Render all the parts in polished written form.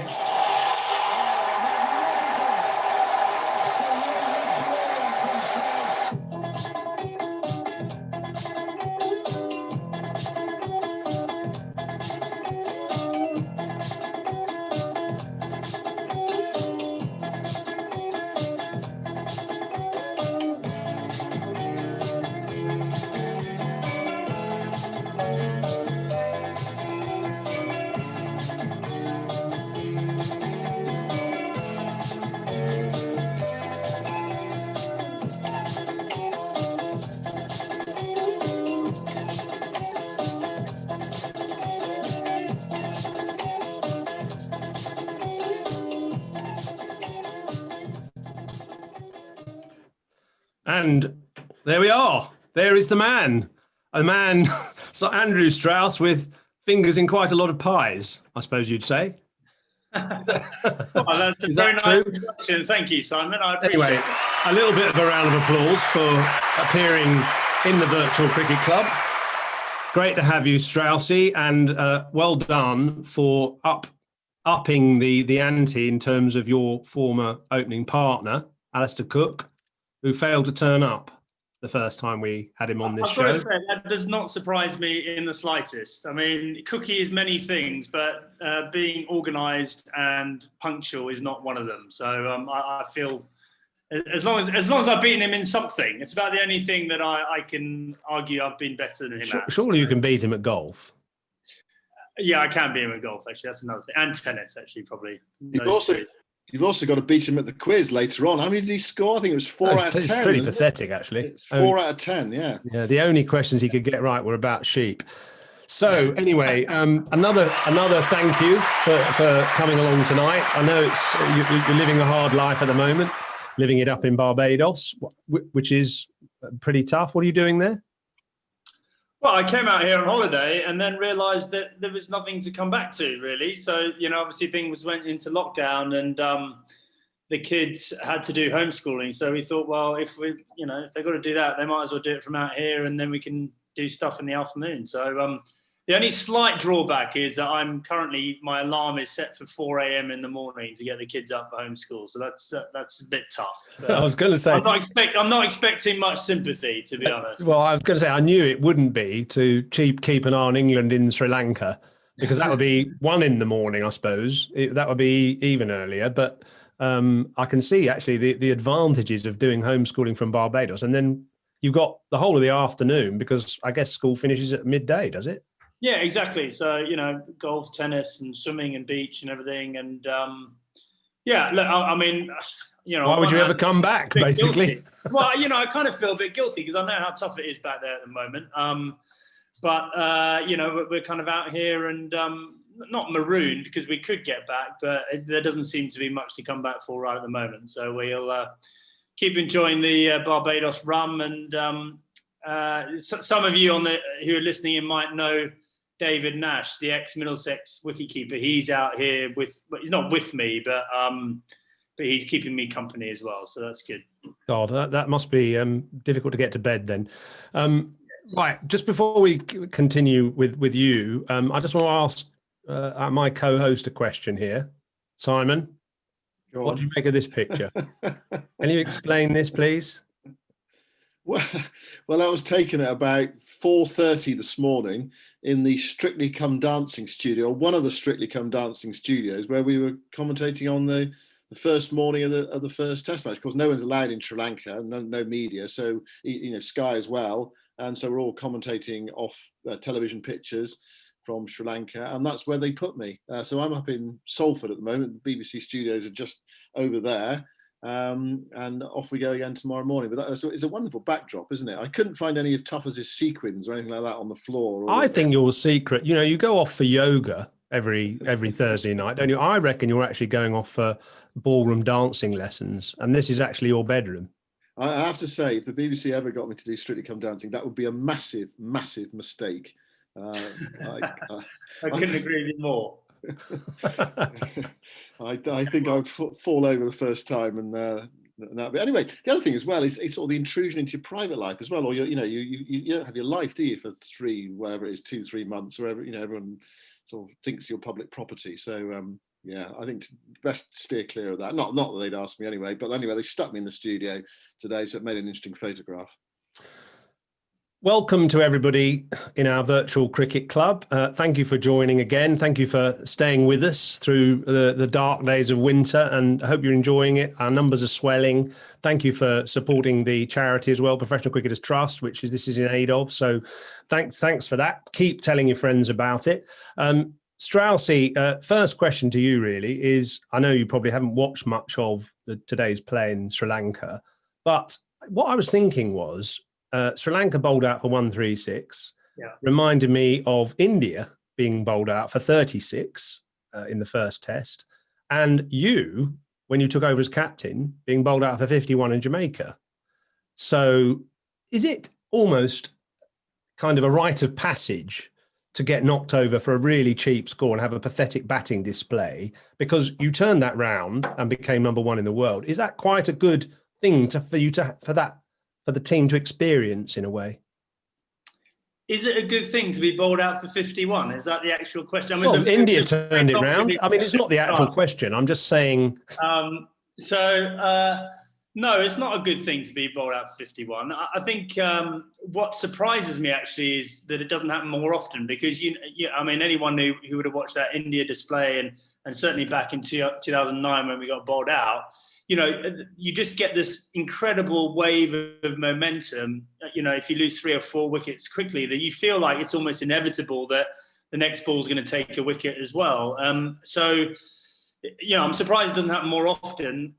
stage. Magnificent. Absolutely brilliant from Strauss. And there we are. There is the man. A man, so Andrew Strauss with fingers in quite a lot of pies, I suppose you'd say. Well, that's a very nice introduction. Thank you, Simon. I appreciate it. A little bit of a round of applause for appearing in the Virtual Cricket Club. Great to have you, Straussy, and well done for upping the ante in terms of your former opening partner, Alistair Cook, who failed to turn up the first time we had him on this show. I've got to say, that does not surprise me in the slightest. I mean, Cookie is many things, but being organised and punctual is not one of them. So I feel, as long as I've beaten him in something, it's about the only thing that I can argue I've been better than him at. Surely you can beat him at golf. Yeah, I can beat him at golf, actually. That's another thing. And tennis, actually, probably. You've also got to beat him at the quiz later on. How many did he score? I think it was 4 out of 10. It's pretty pathetic, actually. It's 4 out of 10, yeah. Yeah, the only questions he could get right were about sheep. So anyway, another thank you for coming along tonight. I know you're living a hard life at the moment, living it up in Barbados, which is pretty tough. What are you doing there? Well, I came out here on holiday and then realised that there was nothing to come back to, really. So, obviously things went into lockdown and the kids had to do homeschooling. So we thought, well, if they've got to do that, they might as well do it from out here and then we can do stuff in the afternoon. So the only slight drawback is that my alarm is set for 4 a.m. in the morning to get the kids up for homeschool. So that's a bit tough. I was going to say, I'm not expecting much sympathy, to be honest. Well, I was going to say, I knew it wouldn't be to keep an eye on England in Sri Lanka, because that would be 1 in the morning, I suppose. That would be even earlier. But I can see actually the advantages of doing homeschooling from Barbados. And then you've got the whole of the afternoon, because I guess school finishes at midday, does it? Yeah, exactly. So, golf, tennis and swimming and beach and everything. And yeah, look, I mean, why would you ever come back, basically? Well, I kind of feel a bit guilty because I know how tough it is back there at the moment. But we're kind of out here and not marooned because we could get back, but there doesn't seem to be much to come back for right at the moment. So we'll keep enjoying the Barbados rum. And some of you who are listening in might know David Nash, the ex-Middlesex wicketkeeper. He's out here he's not with me, but he's keeping me company as well. So that's good. God, that must be difficult to get to bed then. Right, just before we continue with you, I just want to ask my co-host a question here. Simon, what do you make of this picture? Can you explain this, please? Well, that was taken at about 4:30 this morning in the Strictly Come Dancing studio, one of the Strictly Come Dancing studios, where we were commentating on the first morning of the first Test match. Of course, no one's allowed in Sri Lanka, no media, so Sky as well, and so we're all commentating off television pictures from Sri Lanka, and that's where they put me. So I'm up in Salford at the moment. The BBC studios are just over there. And off we go again tomorrow morning. But it's a wonderful backdrop, isn't it? I couldn't find any of Tough as his sequins or anything like that on the floor. I think your secret, you go off for yoga every Thursday night, don't you? I reckon you're actually going off for ballroom dancing lessons, and this is actually your bedroom. I have to say, if the BBC ever got me to do Strictly Come Dancing, that would be a massive, massive mistake. I couldn't agree with you more. I think I'd fall over the first time, and but anyway, the other thing as well is it's sort of the intrusion into your private life as well, or you don't have your life, do you, for 2-3 months, wherever everyone sort of thinks you're public property. So Yeah, I think best steer clear of that. Not that they'd asked me anyway, but anyway, they stuck me in the studio today, so it made an interesting photograph. Welcome to everybody in our virtual cricket club. Thank you for joining again. Thank you for staying with us through the dark days of winter, and I hope you're enjoying it. Our numbers are swelling. Thank you for supporting the charity as well, Professional Cricketers Trust, which this is in aid of. So thanks for that. Keep telling your friends about it. Straussy, first question to you really is, I know you probably haven't watched much of today's play in Sri Lanka, but what I was thinking was, Sri Lanka bowled out for 136. Yeah. Reminded me of India being bowled out for 36 in the first test. And you, when you took over as captain, being bowled out for 51 in Jamaica. So is it almost kind of a rite of passage to get knocked over for a really cheap score and have a pathetic batting display because you turned that round and became number one in the world? Is that quite a good thing for the team to experience in a way? Is it a good thing to be bowled out for 51? Is that the actual question? I mean, well, India turned it round. I mean, it's not the actual question. I'm just saying. No, it's not a good thing to be bowled out for 51. I think what surprises me actually is that it doesn't happen more often because, I mean, anyone who would have watched that India display and certainly back in 2009 when we got bowled out, you just get this incredible wave of momentum. If you lose 3 or 4 wickets quickly, that you feel like it's almost inevitable that the next ball is going to take a wicket as well. I'm surprised it doesn't happen more often.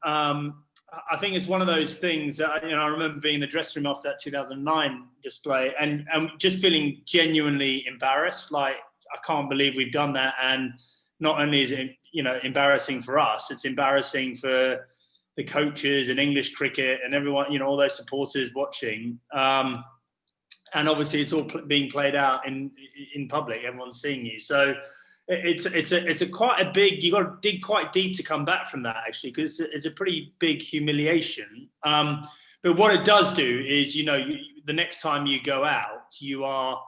I think it's one of those things that, I remember being in the dressing room after that 2009 display and just feeling genuinely embarrassed. Like, I can't believe we've done that. And not only is it, embarrassing for us, it's embarrassing for the coaches and English cricket and everyone, all those supporters watching. And obviously it's all being played out in public. Everyone's seeing you. So it's a quite a big, you got to dig quite deep to come back from that actually, because it's a pretty big humiliation. But what it does do is, the next time you go out, you are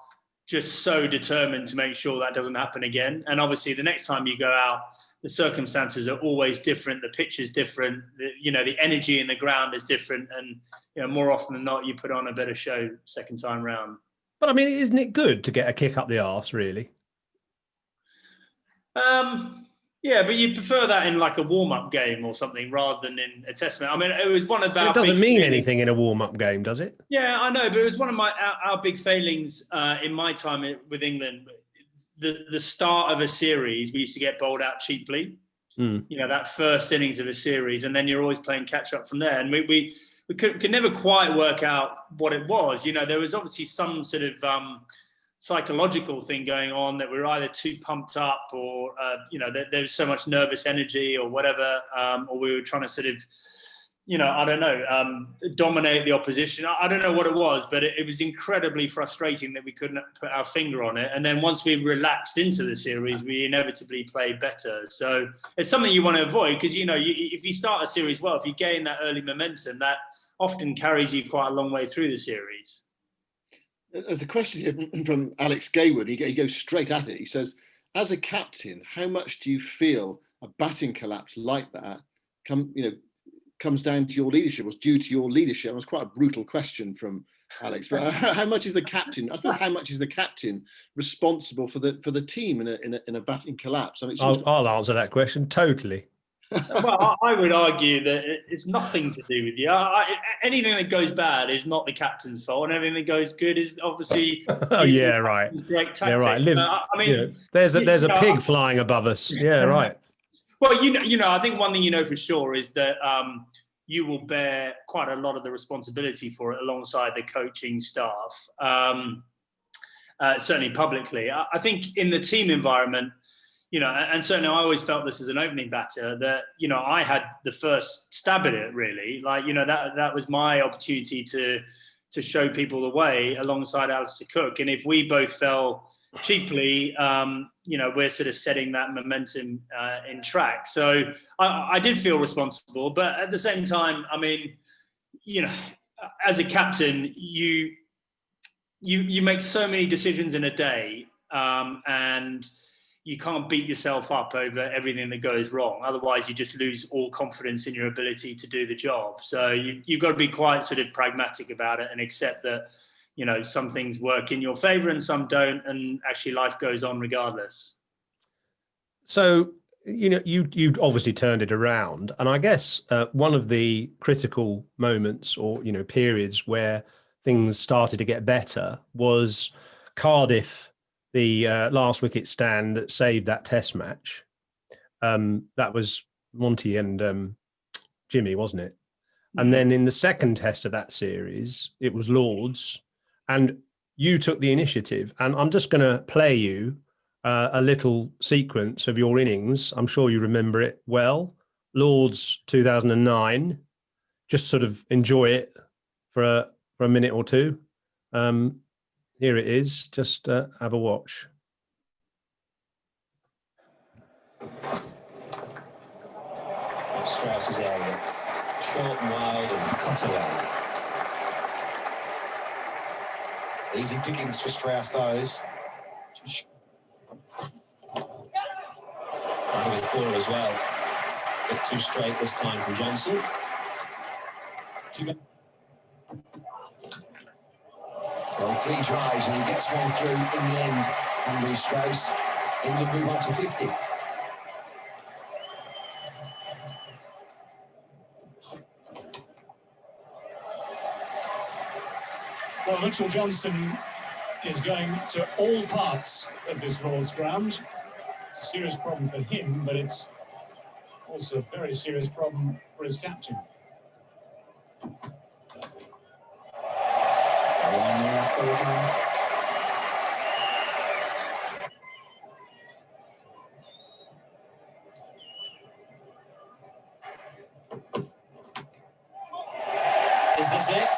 just so determined to make sure that doesn't happen again. And obviously the next time you go out, the circumstances are always different. The pitch is different. The energy in the ground is different. And, more often than not, you put on a better show second time round. But I mean, isn't it good to get a kick up the arse, really? Yeah, but you prefer that in like a warm-up game or something rather than in a test match. I mean, it was one of our. It doesn't mean anything in a warm-up game, does it? Yeah, I know, but it was one of our big failings in my time with England. The start of a series, we used to get bowled out cheaply. That first innings of a series, and then you're always playing catch up from there. And we could never quite work out what it was. There was obviously some sort of psychological thing going on that we're either too pumped up or there was so much nervous energy or whatever, or we were trying to sort of dominate the opposition. I don't know what it was, but it was incredibly frustrating that we couldn't put our finger on it. And then once we relaxed into the series, we inevitably played better. So it's something you want to avoid because, if you start a series well, if you gain that early momentum, that often carries you quite a long way through the series. There's a question here from Alex Gaywood. He goes straight at it. He says, as a captain, how much do you feel a batting collapse like that comes down to your leadership, was due to your leadership? It was quite a brutal question from Alex. But how much is the captain? I suppose how much is the captain responsible for the team in a batting collapse? I mean, I'll answer that question totally. Well, I would argue that it's nothing to do with you. Anything that goes bad is not the captain's fault, and everything that goes good is obviously. Oh yeah, right. Great tactics. Yeah, right. There's a pig flying above us. Yeah, right. Well, I think one thing for sure is that you will bear quite a lot of the responsibility for it alongside the coaching staff. Certainly publicly, I think in the team environment. And certainly I always felt this as an opening batter that, I had the first stab at it really. Like, that was my opportunity to show people the way alongside Alistair Cook. And if we both fell cheaply, we're sort of setting that momentum in track. So I did feel responsible, but at the same time, I mean, as a captain, you make so many decisions in a day, and you can't beat yourself up over everything that goes wrong. Otherwise, you just lose all confidence in your ability to do the job. So you've got to be quite sort of pragmatic about it and accept that, some things work in your favor and some don't, and actually life goes on regardless. So, you obviously turned it around. And I guess one of the critical moments or, periods where things started to get better was Cardiff, the last wicket stand that saved that test match. That was Monty and Jimmy, wasn't it? And then in the second test of that series, it was Lords, and you took the initiative. And I'm just going to play you a little sequence of your innings. I'm sure you remember it well. Lords 2009. Just sort of enjoy it for a minute or two. Here it is. Just have a watch. Strauss's area, short and wide and cut away. Easy pickings for Strauss, those. Over the four as well. But two straight this time from Johnson. Well, three drives and he gets one through in the end. Andrew Strauss. England move on to 50. Well, Mitchell Johnson is going to all parts of this Lord's ground. It's a serious problem for him, but it's also a very serious problem for his captain. Is this it?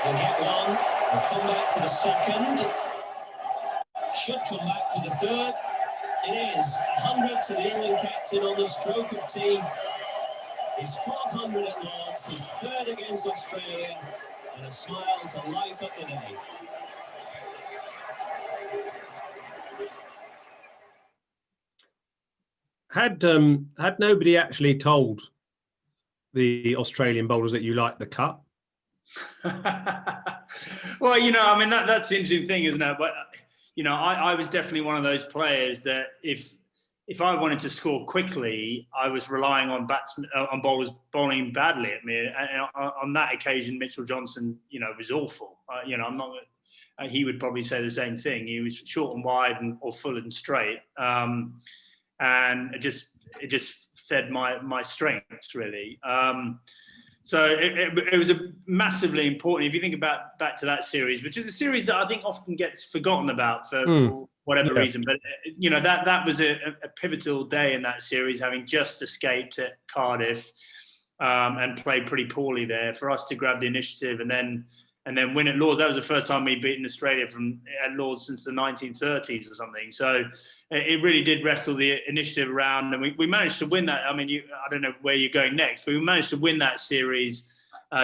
We'll get one. We'll come back for the second. Should come back for the third. It is 100 to the England captain on the stroke of tea. His 400 at Lords, his third against Australia, and a smile to light up the day. Had nobody actually told the Australian bowlers that you liked the cut? Well, I mean, that's the interesting thing, isn't it? But, I was definitely one of those players that if I wanted to score quickly, I was relying on bowlers bowling badly at me. And on that occasion, Mitchell Johnson, was awful. I'm not. He would probably say the same thing. He was short and wide or full and straight, and it just fed my strengths really. So it was a massively important. If you think back to that series, which is a series that I think often gets forgotten about for whatever reason, but that was a pivotal day in that series, having just escaped at Cardiff and played pretty poorly there, for us to grab the initiative and then win at Lords. That was the first time we'd beaten Australia at Lords since the 1930s or something. So it really did wrestle the initiative around, and we managed to win that. I mean, I don't know where you're going next, but we managed to win that series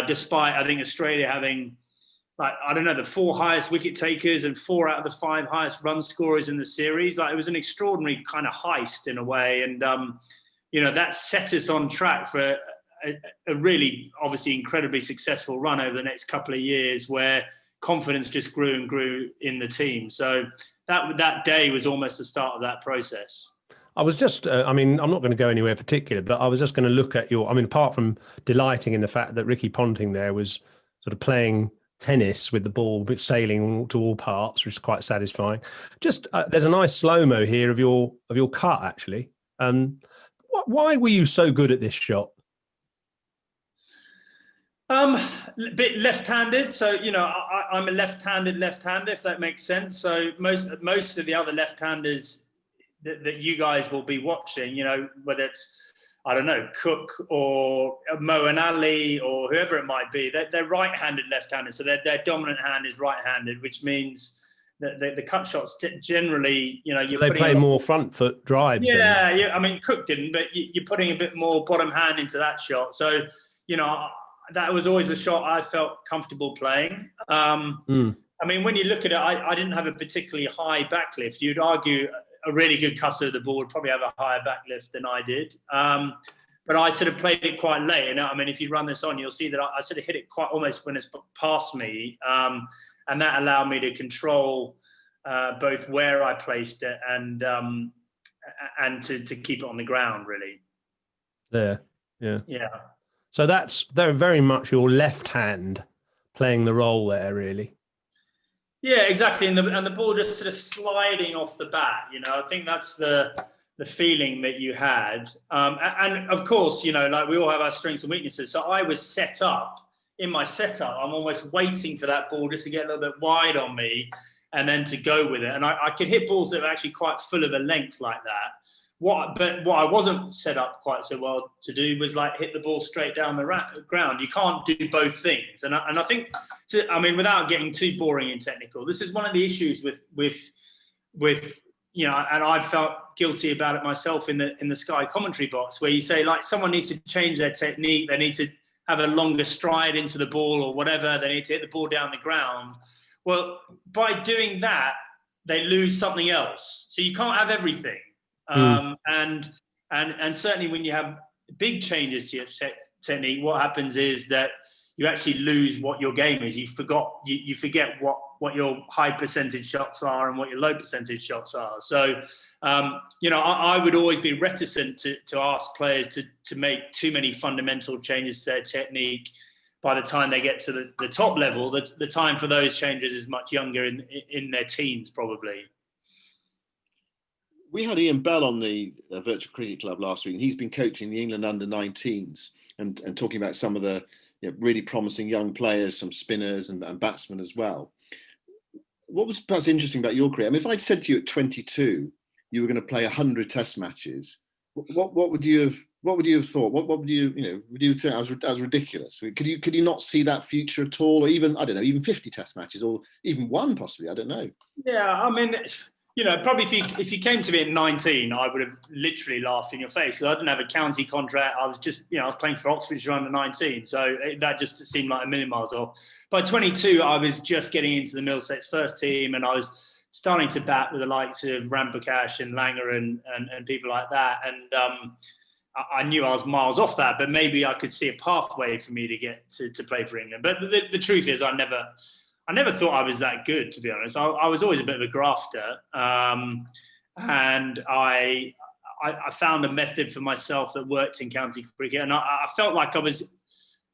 despite, I think, Australia having, the 4 highest wicket takers and 4 out of the 5 highest run scorers in the series. It was an extraordinary kind of heist in a way, and that set us on track for a really, obviously, incredibly successful run over the next couple of years, where confidence just grew and grew in the team. So that day was almost the start of that process. I was just, I'm not going to go anywhere particular, but I was just going to look at apart from delighting in the fact that Ricky Ponting there was sort of playing tennis with the ball, but sailing to all parts, which is quite satisfying. Just there's a nice slow-mo here of your cut, actually. Why were you so good at this shot? A bit left-handed, so I'm a left-handed left-hander, if that makes sense. So most of the other left-handers that you guys will be watching, whether it's, I don't know, Cook or Mo and Ali or whoever it might be, they're right-handed left-handed, so their dominant hand is right-handed, which means that the cut shots generally, they play more front foot drives. Yeah, yeah. I mean, Cook didn't, but you're putting a bit more bottom hand into that shot, so that was always a shot I felt comfortable playing. I mean, when you look at it, I didn't have a particularly high backlift. You'd argue a really good cutter of the ball would probably have a higher backlift than I did. But I sort of played it quite late. And I mean, if you run this on, you'll see that I sort of hit it quite almost when it's past me. And that allowed me to control both where I placed it and to keep it on the ground, really. There, yeah. Yeah. So they're very much your left hand playing the role there, really. Yeah, exactly. And the ball just sort of sliding off the bat, I think that's the feeling that you had. And of course, like we all have our strengths and weaknesses. So I was set up. In my setup, I'm almost waiting for that ball just to get a little bit wide on me and then to go with it. And I could hit balls that are actually quite full of a length like that. But what I wasn't set up quite so well to do was like hit the ball straight down the ground. You can't do both things. And I think, without getting too boring and technical, this is one of the issues with and I felt guilty about it myself in the Sky commentary box, where you say like someone needs to change their technique, they need to have a longer stride into the ball or whatever, they need to hit the ball down the ground. Well, by doing that, they lose something else. So you can't have everything. And certainly when you have big changes to your technique, what happens is that you actually lose what your game is. You forget what your high percentage shots are and what your low percentage shots are. So, I would always be reticent to ask players to make too many fundamental changes to their technique. By the time they get to the top level, the time for those changes is much younger in their teens, probably. We had Ian Bell on the Virtual Cricket Club last week, and he's been coaching the England under-19s and talking about some of the really promising young players, some spinners and batsmen as well. What was perhaps interesting about your career? I mean, if I'd said to you at 22 you were going to play 100 Test matches, what would you have thought? What would you would you think that was ridiculous? Could you not see that future at all, or even, I don't know, even 50 Test matches, or even one possibly? I don't know. Yeah, I mean, probably if you came to me at 19, I would have literally laughed in your face, because I didn't have a county contract. I was just, I was playing for Oxfordshire under 19. So that just seemed like a million miles off. By 22, I was just getting into the Middlesex first team, and I was starting to bat with the likes of Ramprakash and Langer and people like that. And I knew I was miles off that, but maybe I could see a pathway for me to get to play for England. But the truth is, I never thought I was that good, to be honest. I was always a bit of a grafter. And I found a method for myself that worked in county cricket. And I felt like I was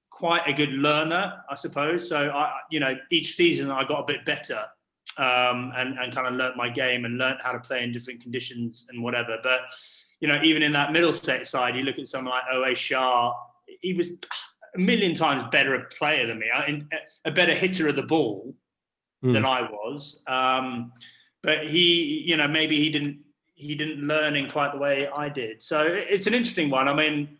quite a good learner, I suppose. So, each season I got a bit better and kind of learnt my game and learnt how to play in different conditions and whatever. But, even in that Middlesex side, you look at someone like O.A. Shah, he was a million times better a player than me, a better hitter of the ball than I was. But he, maybe he didn't learn in quite the way I did. So it's an interesting one. I mean,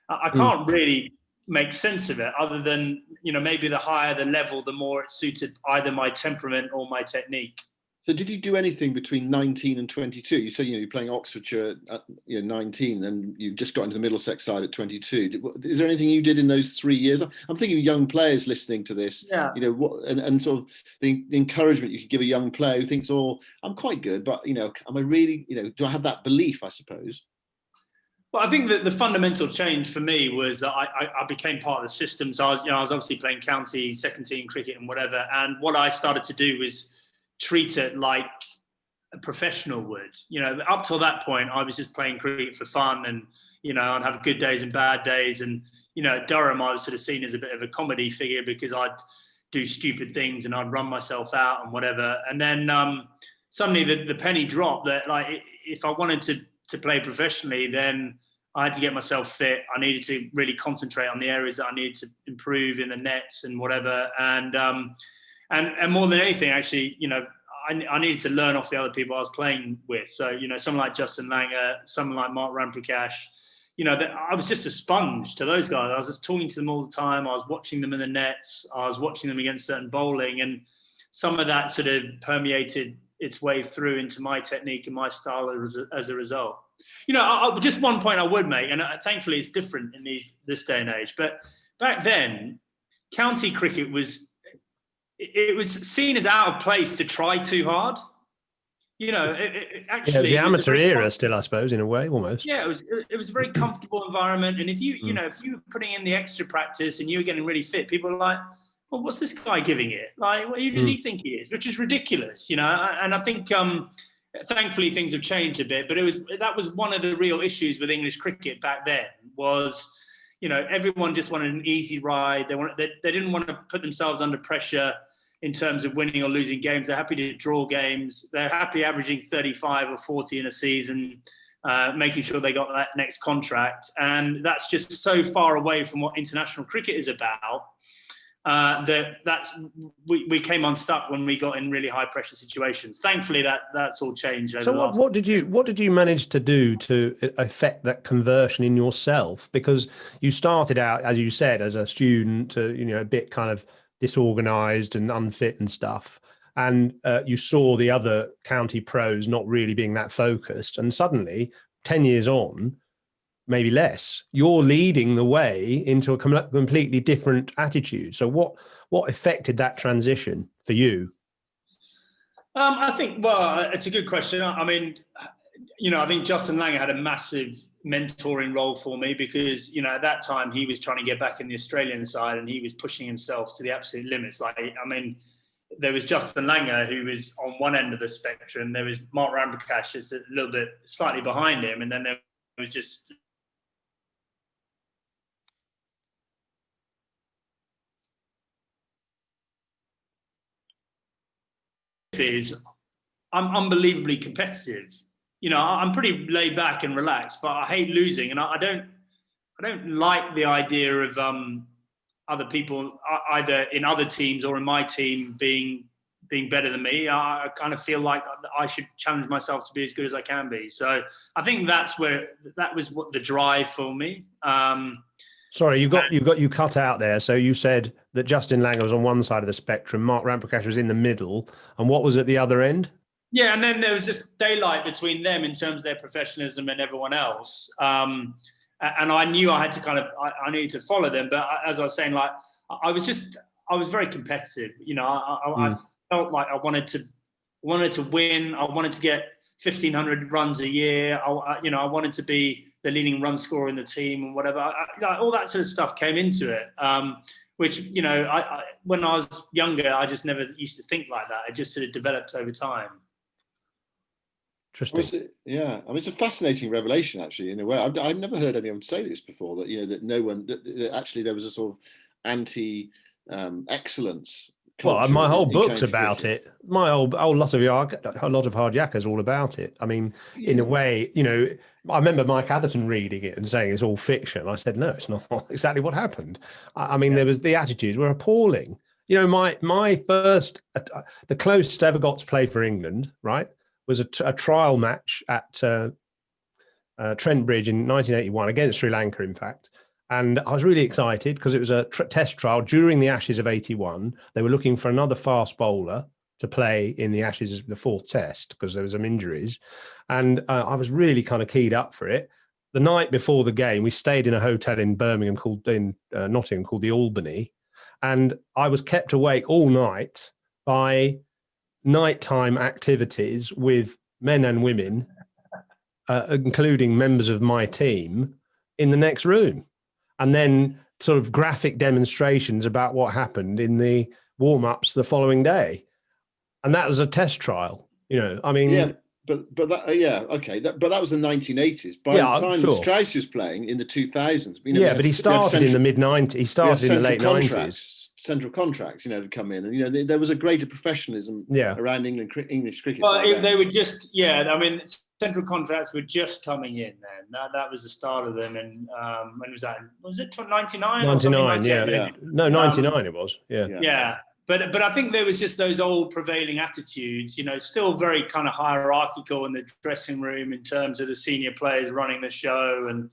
I can't really make sense of it, other than, maybe the higher the level, the more it suited either my temperament or my technique. So did you do anything between 19 and 22? You said, you're playing Oxfordshire at 19, and you just got into the Middlesex side at 22. Is there anything you did in those 3 years? I'm thinking of young players listening to this, and sort of the encouragement you could give a young player who thinks, I'm quite good, but, am I really, do I have that belief, I suppose? Well, I think that the fundamental change for me was that I became part of the system. So I was obviously playing county, second team cricket and whatever. And what I started to do was treat it like a professional would. Up till that point, I was just playing cricket for fun, and I'd have good days and bad days. And at Durham, I was sort of seen as a bit of a comedy figure because I'd do stupid things and I'd run myself out and whatever. And then suddenly the penny dropped that, like, if I wanted to play professionally, then I had to get myself fit. I needed to really concentrate on the areas that I needed to improve in the nets and whatever. And more than anything, actually, I needed to learn off the other people I was playing with. So, someone like Justin Langer, someone like Mark Ramprakash, I was just a sponge to those guys. I was just talking to them all the time. I was watching them in the nets. I was watching them against certain bowling. And some of that sort of permeated its way through into my technique and my style as a result. Just one point I would make, and thankfully it's different in this day and age, but back then, county cricket was seen as out of place to try too hard. You know, Yeah, it was the amateur era still, I suppose, in a way, almost. Yeah, it was a very comfortable environment. And if you know, if you were putting in the extra practice and you were getting really fit, people were like, well, what's this guy giving it? Like, who does he think he is? Which is ridiculous, you know. And I think, thankfully, things have changed a bit. But that was one of the real issues with English cricket back then was, you know, everyone just wanted an easy ride. They didn't want to put themselves under pressure in terms of winning or losing games. They're happy to draw games. They're happy averaging 35 or 40 in a season, making sure they got that next contract. And that's just so far away from what international cricket is about. We came unstuck when we got in really high pressure situations. Thankfully, that's all changed. So what did you manage to do to affect that conversion in yourself? Because you started out, as you said, as a student, you know, a bit kind of disorganized and unfit and stuff. And you saw the other county pros not really being that focused. And suddenly, 10 years on, maybe less, you're leading the way into a completely different attitude. So what affected that transition for you? I think, well, it's a good question. I mean, you know, I think Justin Langer had a massive mentoring role for me because, you know, at that time he was trying to get back in the Australian side and he was pushing himself to the absolute limits. Like, I mean, there was Justin Langer who was on one end of the spectrum. There was Mark Ramprakash just a little bit slightly behind him. And then there was just... I'm unbelievably competitive. You know, I'm pretty laid back and relaxed, but I hate losing, and I don't like the idea of other people either in other teams or in my team being better than me. I kind of feel like I should challenge myself to be as good as I can be. So I think that was what the drive for me. Sorry, you cut out there. So you said that Justin Langer was on one side of the spectrum, Mark Ramprakash was in the middle, and what was at the other end? Yeah, and then there was this daylight between them in terms of their professionalism and everyone else. And I knew I had to I needed to follow them. But as I was saying, like, I was very competitive. You know, I felt like I wanted to win. I wanted to get 1,500 runs a year. I wanted to be the leading run scorer in the team and whatever. All that sort of stuff came into it. Which, you know, when I was younger, I just never used to think like that. It just sort of developed over time. Interesting. Yeah, I mean, it's a fascinating revelation, actually, in a way. I've never heard anyone say this before. That, you know, that actually there was a sort of anti-excellence. Well, my whole book's about it. My whole lot of Hard Yakka's all about it. I mean, in a way, you know, I remember Mike Atherton reading it and saying it's all fiction. I said, no, it's not exactly what happened. I mean, there was the attitudes were appalling. You know, my first, the closest I ever got to play for England, right, was a trial match at Trent Bridge in 1981 against Sri Lanka, in fact. And I was really excited because it was a test trial during the Ashes of 81. They were looking for another fast bowler to play in the Ashes of the fourth test because there was some injuries. And I was really kind of keyed up for it. The night before the game, we stayed in a hotel in Nottingham called the Albany. And I was kept awake all night by nighttime activities with men and women, including members of my team, in the next room. And then sort of graphic demonstrations about what happened in the warm-ups the following day. And that was a test trial, you know, I mean... Yeah, but that, okay. But that was the 1980s. By the time Strauss was playing in the 2000s... You know, but he started in the mid-90s. He started in the late 90s. Central contracts, you know, that come in. And, you know, there was a greater professionation around English cricket. Well, they were just, I mean... Central contracts were just coming in then. That was the start of them. And when was that? Was it 99? 99, yeah. No, 99 it was. Yeah. Yeah. But I think there was just those old prevailing attitudes, you know, still very kind of hierarchical in the dressing room in terms of the senior players running the show. And,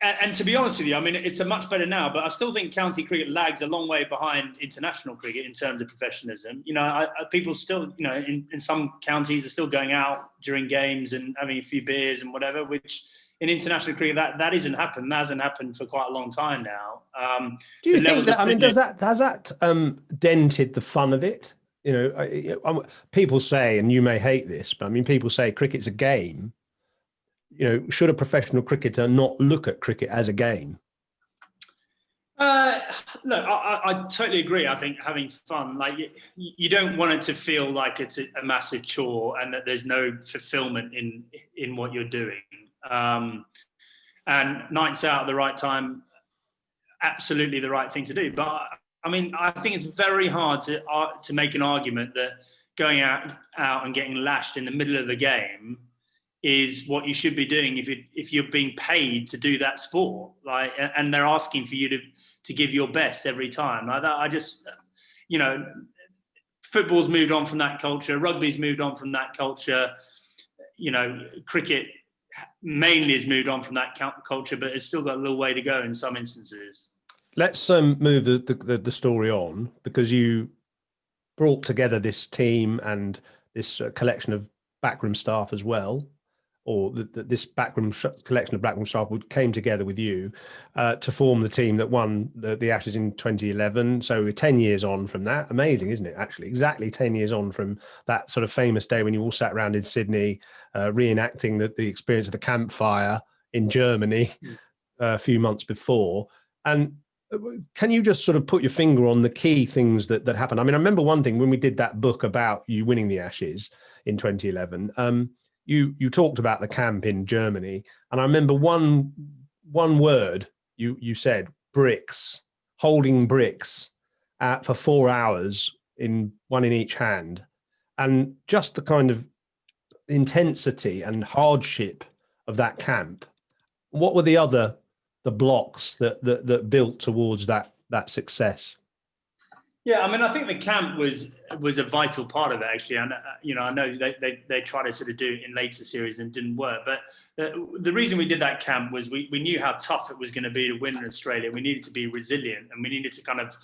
and to be honest with you, I mean, it's a much better now, but I still think county cricket lags a long way behind international cricket in terms of professionalism. You know, people still, you know, in some counties are still going out during games and having a few beers and whatever, which in international cricket, that hasn't happened. That hasn't happened for quite a long time now. Do you think that, I mean, has that dented the fun of it? People say, and you may hate this, but I mean, people say cricket's a game. Should a professional cricketer not look at cricket as a game? Look, I totally agree. I think having fun, like you don't want it to feel like it's a massive chore and that there's no fulfillment in what you're doing. And nights out at the right time, absolutely the right thing to do. But I mean, I think it's very hard to make an argument that going out and getting lashed in the middle of the game is what you should be doing if you're being paid to do that sport, like, and they're asking for you to give your best every time. Like that, I just, football's moved on from that culture, rugby's moved on from that culture, cricket mainly has moved on from that culture, but it's still got a little way to go in some instances. Let's move the story on, because you brought together this team and this collection of backroom staff as well, or this collection of backroom staff came together with you to form the team that won the Ashes in 2011. So we're 10 years on from that. Amazing, isn't it? Actually, exactly 10 years on from that sort of famous day when you all sat around in Sydney, reenacting the experience of the campfire in Germany a few months before. And can you just sort of put your finger on the key things that happened? I mean, I remember one thing when we did that book about you winning the Ashes in 2011. You talked about the camp in Germany, and I remember one word you said: bricks, holding bricks for 4 hours, one in each hand, and just the kind of intensity and hardship of that camp. What were the blocks that built towards that success? Yeah, I mean, I think the camp was a vital part of it, actually. And I know they tried to sort of do it in later series and didn't work. But the reason we did that camp was we knew how tough it was going to be to win in Australia. We needed to be resilient, and we needed to kind of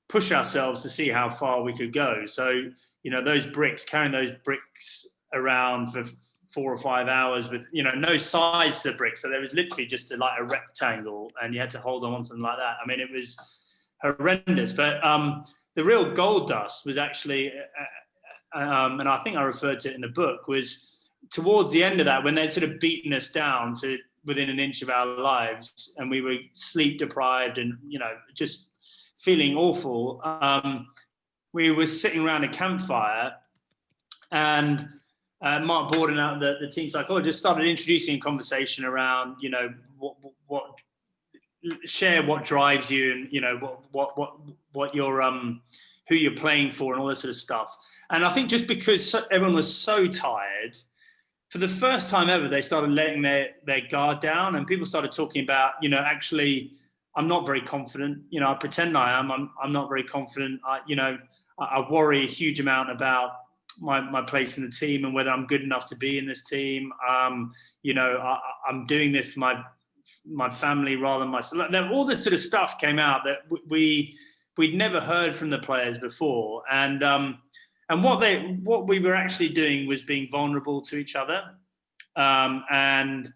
push ourselves to see how far we could go. So carrying those bricks around for 4 or 5 hours with no sides to the bricks, so there was literally just a rectangle, and you had to hold on to them like that. I mean, it was horrendous. But the real gold dust was actually, and I think I referred to it in the book, was towards the end of that, when they'd sort of beaten us down to within an inch of our lives, and we were sleep deprived and just feeling awful. We were sitting around a campfire, and Mark Borden, the team psychologist, started introducing a conversation around, what share what drives you, and what your who you're playing for, and all this sort of stuff. And I think just because everyone was so tired, for the first time ever, they started letting their guard down, and people started talking about, actually, I'm not very confident. I pretend I am. I'm not very confident. I worry a huge amount about my place in the team and whether I'm good enough to be in this team. I'm doing this for my family rather than myself. All this sort of stuff came out that we'd never heard from the players before, and what we were actually doing was being vulnerable to each other, and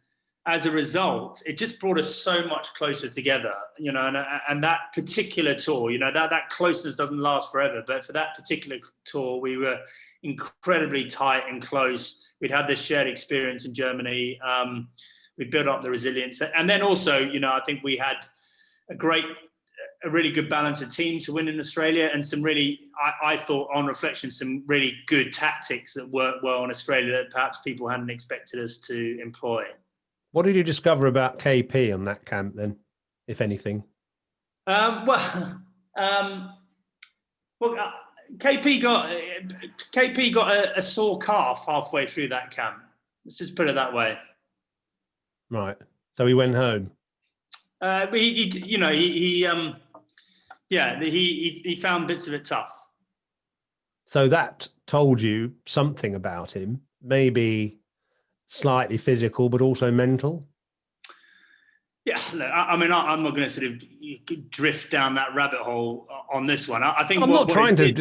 as a result, it just brought us so much closer together. And that particular tour, that closeness doesn't last forever, but for that particular tour, we were incredibly tight and close. We'd had this shared experience in Germany. We built up the resilience. And then also, I think we had a really good balance of teams to win in Australia, and some really, I thought on reflection, some really good tactics that worked well in Australia that perhaps people hadn't expected us to employ. What did you discover about KP on that camp then, if anything? KP got a sore calf halfway through that camp. Let's just put it that way. Right. So he went home. He found bits of it tough. So that told you something about him, maybe slightly physical, but also mental. Yeah, look, I mean, I'm not going to sort of drift down that rabbit hole on this one. I think I'm not trying to make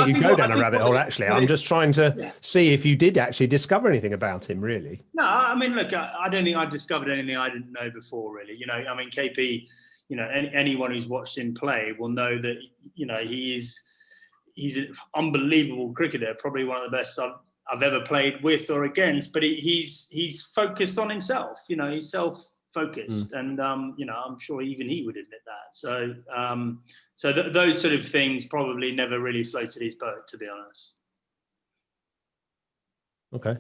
you go down a rabbit hole. Actually, I'm just trying to see if you did actually discover anything about him. Really? No, I mean, look, I don't think I discovered anything I didn't know before. Really, I mean, KP, anyone who's watched him play will know that, he's an unbelievable cricketer, probably one of the best I've ever played with or against. But he's focused on himself. He's self-focused, and I'm sure even he would admit that. So those sort of things probably never really floated his boat, to be honest. Okay.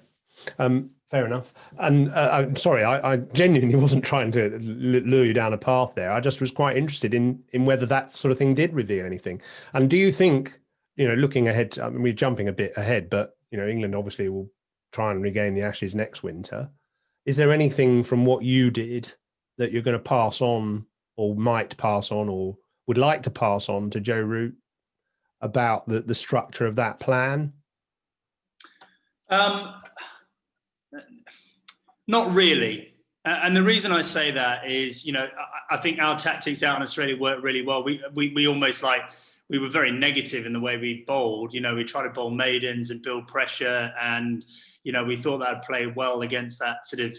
Fair enough. And I'm sorry, I genuinely wasn't trying to lure you down a path there. I just was quite interested in whether that sort of thing did reveal anything. And do you think, looking ahead, I mean, we're jumping a bit ahead, but, England obviously will try and regain the Ashes next winter. Is there anything from what you did that you're going to pass on, or might pass on, or would like to pass on to Joe Root about the structure of that plan? Not really. And the reason I say that is, I think our tactics out in Australia worked really well. We almost we were very negative in the way we bowled. We tried to bowl maidens and build pressure. And, we thought that would play well against that sort of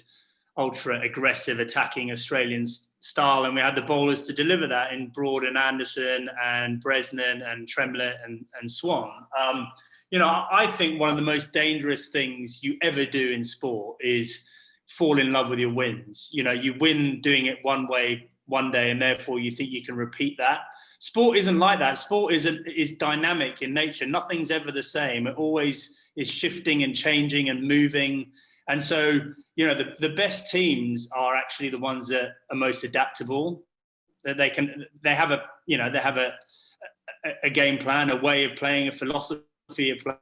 ultra aggressive attacking Australian style. And we had the bowlers to deliver that in Broad and Anderson and Bresnan and Tremlett and Swan. I think one of the most dangerous things you ever do in sport is fall in love with your wins. You win doing it one way one day, and therefore you think you can repeat that. Sport isn't like that. Sport is dynamic in nature. Nothing's ever the same. It always is shifting and changing and moving. And so, the best teams are actually the ones that are most adaptable. That they have a game plan, a way of playing, a philosophy of playing.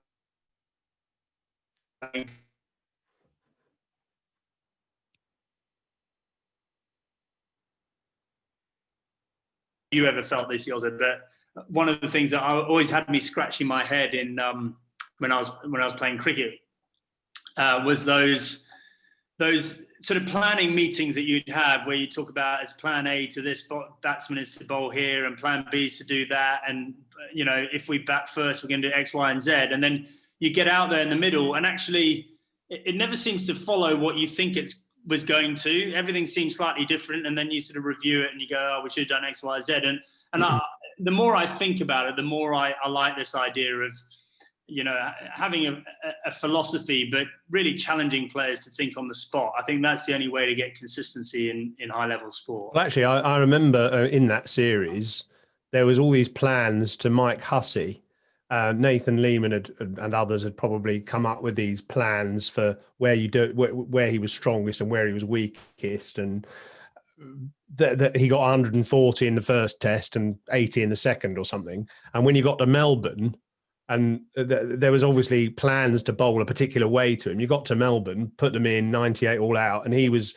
You ever felt this, Yoza? But one of the things that always had me scratching my head in when I was playing cricket was those sort of planning meetings that you'd have where you talk about as plan A to this batsman is to bowl here and plan B is to do that, and if we bat first we're going to do X, Y, and Z, and then you get out there in the middle and actually it never seems to follow what you think it was going to. Everything seems slightly different, and then you sort of review it and you go, oh, we should have done X, Y, Z. And the more I think about it, the more I like this idea of having a philosophy, but really challenging players to think on the spot. I think that's the only way to get consistency in high level sport. Well, actually, I remember in that series there was all these plans to Mike Hussey. Nathan Lehman and others had probably come up with these plans for where he was strongest and where he was weakest, and that he got 140 in the first test and 80 in the second or something. And when he got to Melbourne, and there was obviously plans to bowl a particular way to him. You got to Melbourne, put them in 98 all out, and he was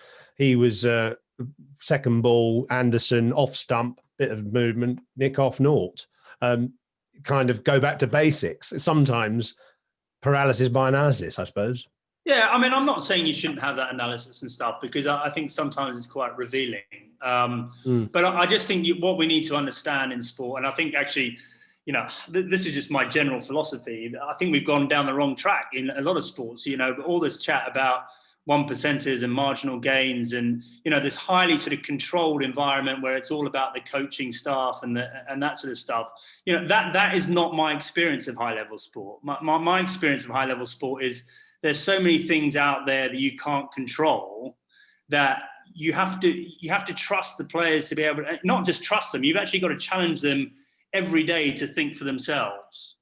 second ball, Anderson off stump, bit of movement, nick off naught. Kind of go back to basics. Sometimes paralysis by analysis, I suppose. Yeah, I mean, I'm not saying you shouldn't have that analysis and stuff, because I think sometimes it's quite revealing. But I just think what we need to understand in sport, and I think actually, this is just my general philosophy. I think we've gone down the wrong track in a lot of sports. All this chat about 1%ers and marginal gains, and this highly sort of controlled environment where it's all about the coaching staff and that sort of stuff. That is not my experience of high level sport. My experience of high level sport is there's so many things out there that you can't control, that you have to trust the players to be able to not just trust them. You've actually got to challenge them every day to think for themselves.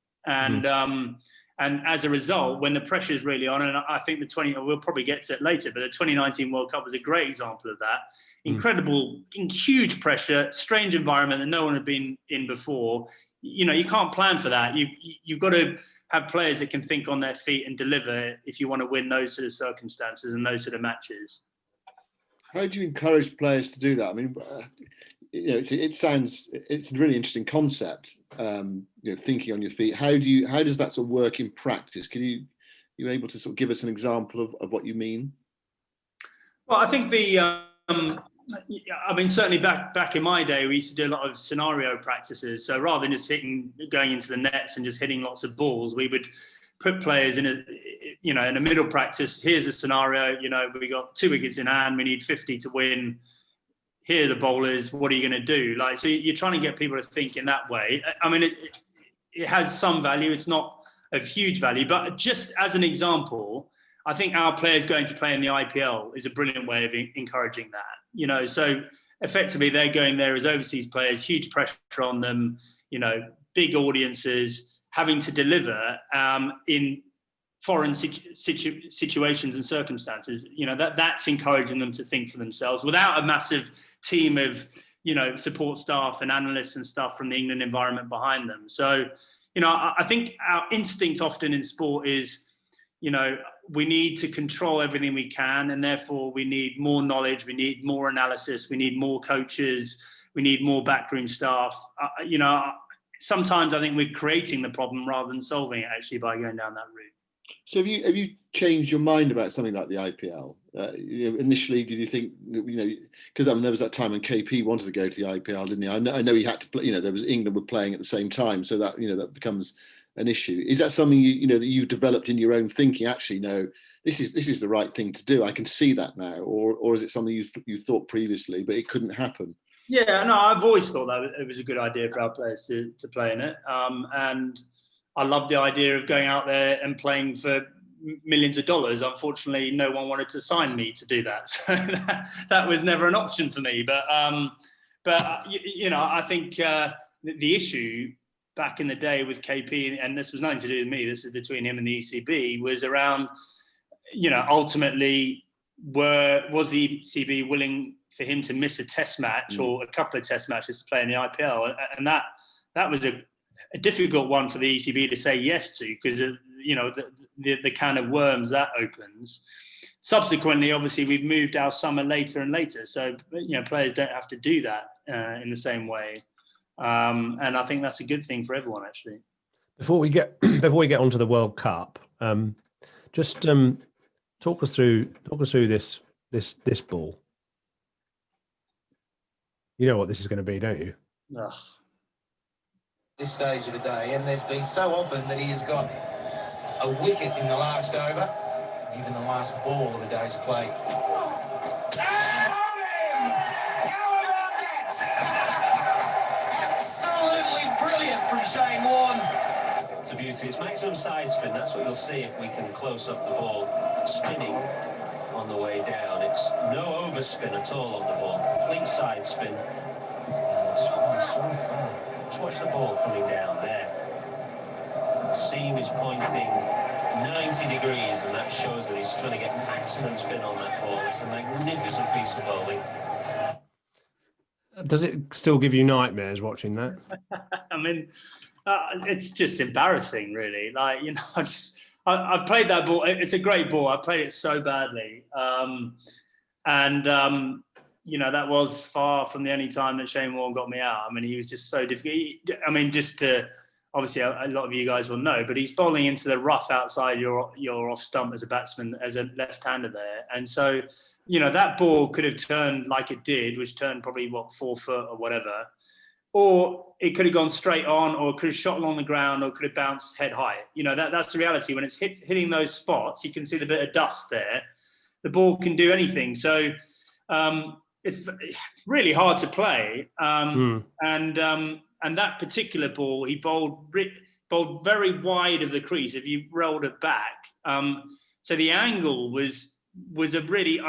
And as a result, when the pressure is really on, and I think we'll probably get to it later, but the 2019 World Cup was a great example of that. Incredible, huge pressure, strange environment that no one had been in before. You can't plan for that. You've got to have players that can think on their feet and deliver if you want to win those sort of circumstances and those sort of matches. How do you encourage players to do that? I mean, it's a really interesting concept. Thinking on your feet. How does that sort of work in practice? You able to sort of give us an example of what you mean? Well, I think certainly back in my day, we used to do a lot of scenario practices. So rather than just going into the nets and just hitting lots of balls, we would put players in a middle practice. Here's a scenario. We got 2 wickets in hand. We need 50 to win. Here are the bowlers. What are you going to do? So you're trying to get people to think in that way. I mean, it has some value. It's not of huge value, but just as an example, I think our players going to play in the IPL is a brilliant way of encouraging that. So effectively they're going there as overseas players, huge pressure on them, big audiences, having to deliver in foreign situations and circumstances. That's encouraging them to think for themselves without a massive team of support staff and analysts and stuff from the England environment behind them. So I think our instinct often in sport is we need to control everything we can, and therefore we need more knowledge, we need more analysis, we need more coaches, we need more backroom staff. Sometimes I think we're creating the problem rather than solving it actually by going down that route. So have you changed your mind about something like the IPL? Initially, did you think, because there was that time when KP wanted to go to the IPL, didn't he? I know he had to play. There was England were playing at the same time, so that that becomes an issue. Is that something that you've developed in your own thinking? Actually, no, this is the right thing to do. I can see that now, or is it something you thought previously, but it couldn't happen? Yeah, no, I've always thought that it was a good idea for our players to play in it, and I love the idea of going out there and playing for millions of dollars. Unfortunately, no one wanted to sign me to do that, so that was never an option for me. But I think the issue back in the day with KP, and this was nothing to do with me, this is between him and the ECB, was around, ultimately, was the ECB willing for him to miss a test match or a couple of test matches to play in the IPL? And that was a difficult one for the ECB to say yes to, because the kind of worms that opens. Subsequently, obviously, we've moved our summer later and later, so players don't have to do that in the same way, and I think that's a good thing for everyone, actually. Before we get onto the World Cup, just talk us through this ball. You know what this is going to be, don't you? Ugh. This stage of the day, and there's been so often that he has got a wicket in the last over, even the last ball of the day's play. Absolutely brilliant from Shane Warne. It's a beauty. It's maximum side spin. That's what you'll see if we can close up the ball spinning on the way down. It's no overspin at all on the ball. Complete side spin. So far. Just watch the ball coming down there. The seam is pointing 90 degrees, and that shows that he's trying to get maximum spin on that ball. It's a magnificent piece of bowling. Does it still give you nightmares watching that? I mean, it's just embarrassing, really. Like, I've played that ball. It's a great ball. I played it so badly. That was far from the only time that Shane Warne got me out. I mean, he was just so difficult. Obviously, a lot of you guys will know, but he's bowling into the rough outside your off stump as a batsman, as a left-hander there. And so, that ball could have turned like it did, which turned probably, 4 foot or whatever. Or it could have gone straight on, or could have shot along the ground, or could have bounced head high. That's the reality. When it's hitting those spots, you can see the bit of dust there. The ball can do anything. So it's really hard to play. And that particular ball, he bowled very wide of the crease if you rolled it back. So the angle was a really...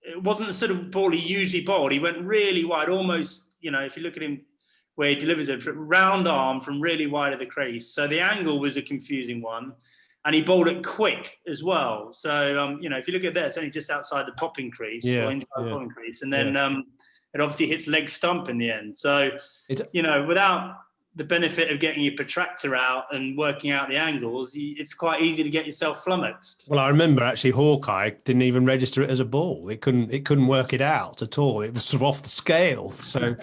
it wasn't the sort of ball he usually bowled. He went really wide, almost, if you look at him where he delivers it, round arm from really wide of the crease. So the angle was a confusing one. And he bowled it quick as well. So, if you look at that, it's only just outside the popping crease, or inside the popping crease. And then it obviously hits leg stump in the end. So, without the benefit of getting your protractor out and working out the angles, it's quite easy to get yourself flummoxed. Well, I remember actually Hawkeye didn't even register it as a ball. It couldn't work it out at all. It was sort of off the scale. So,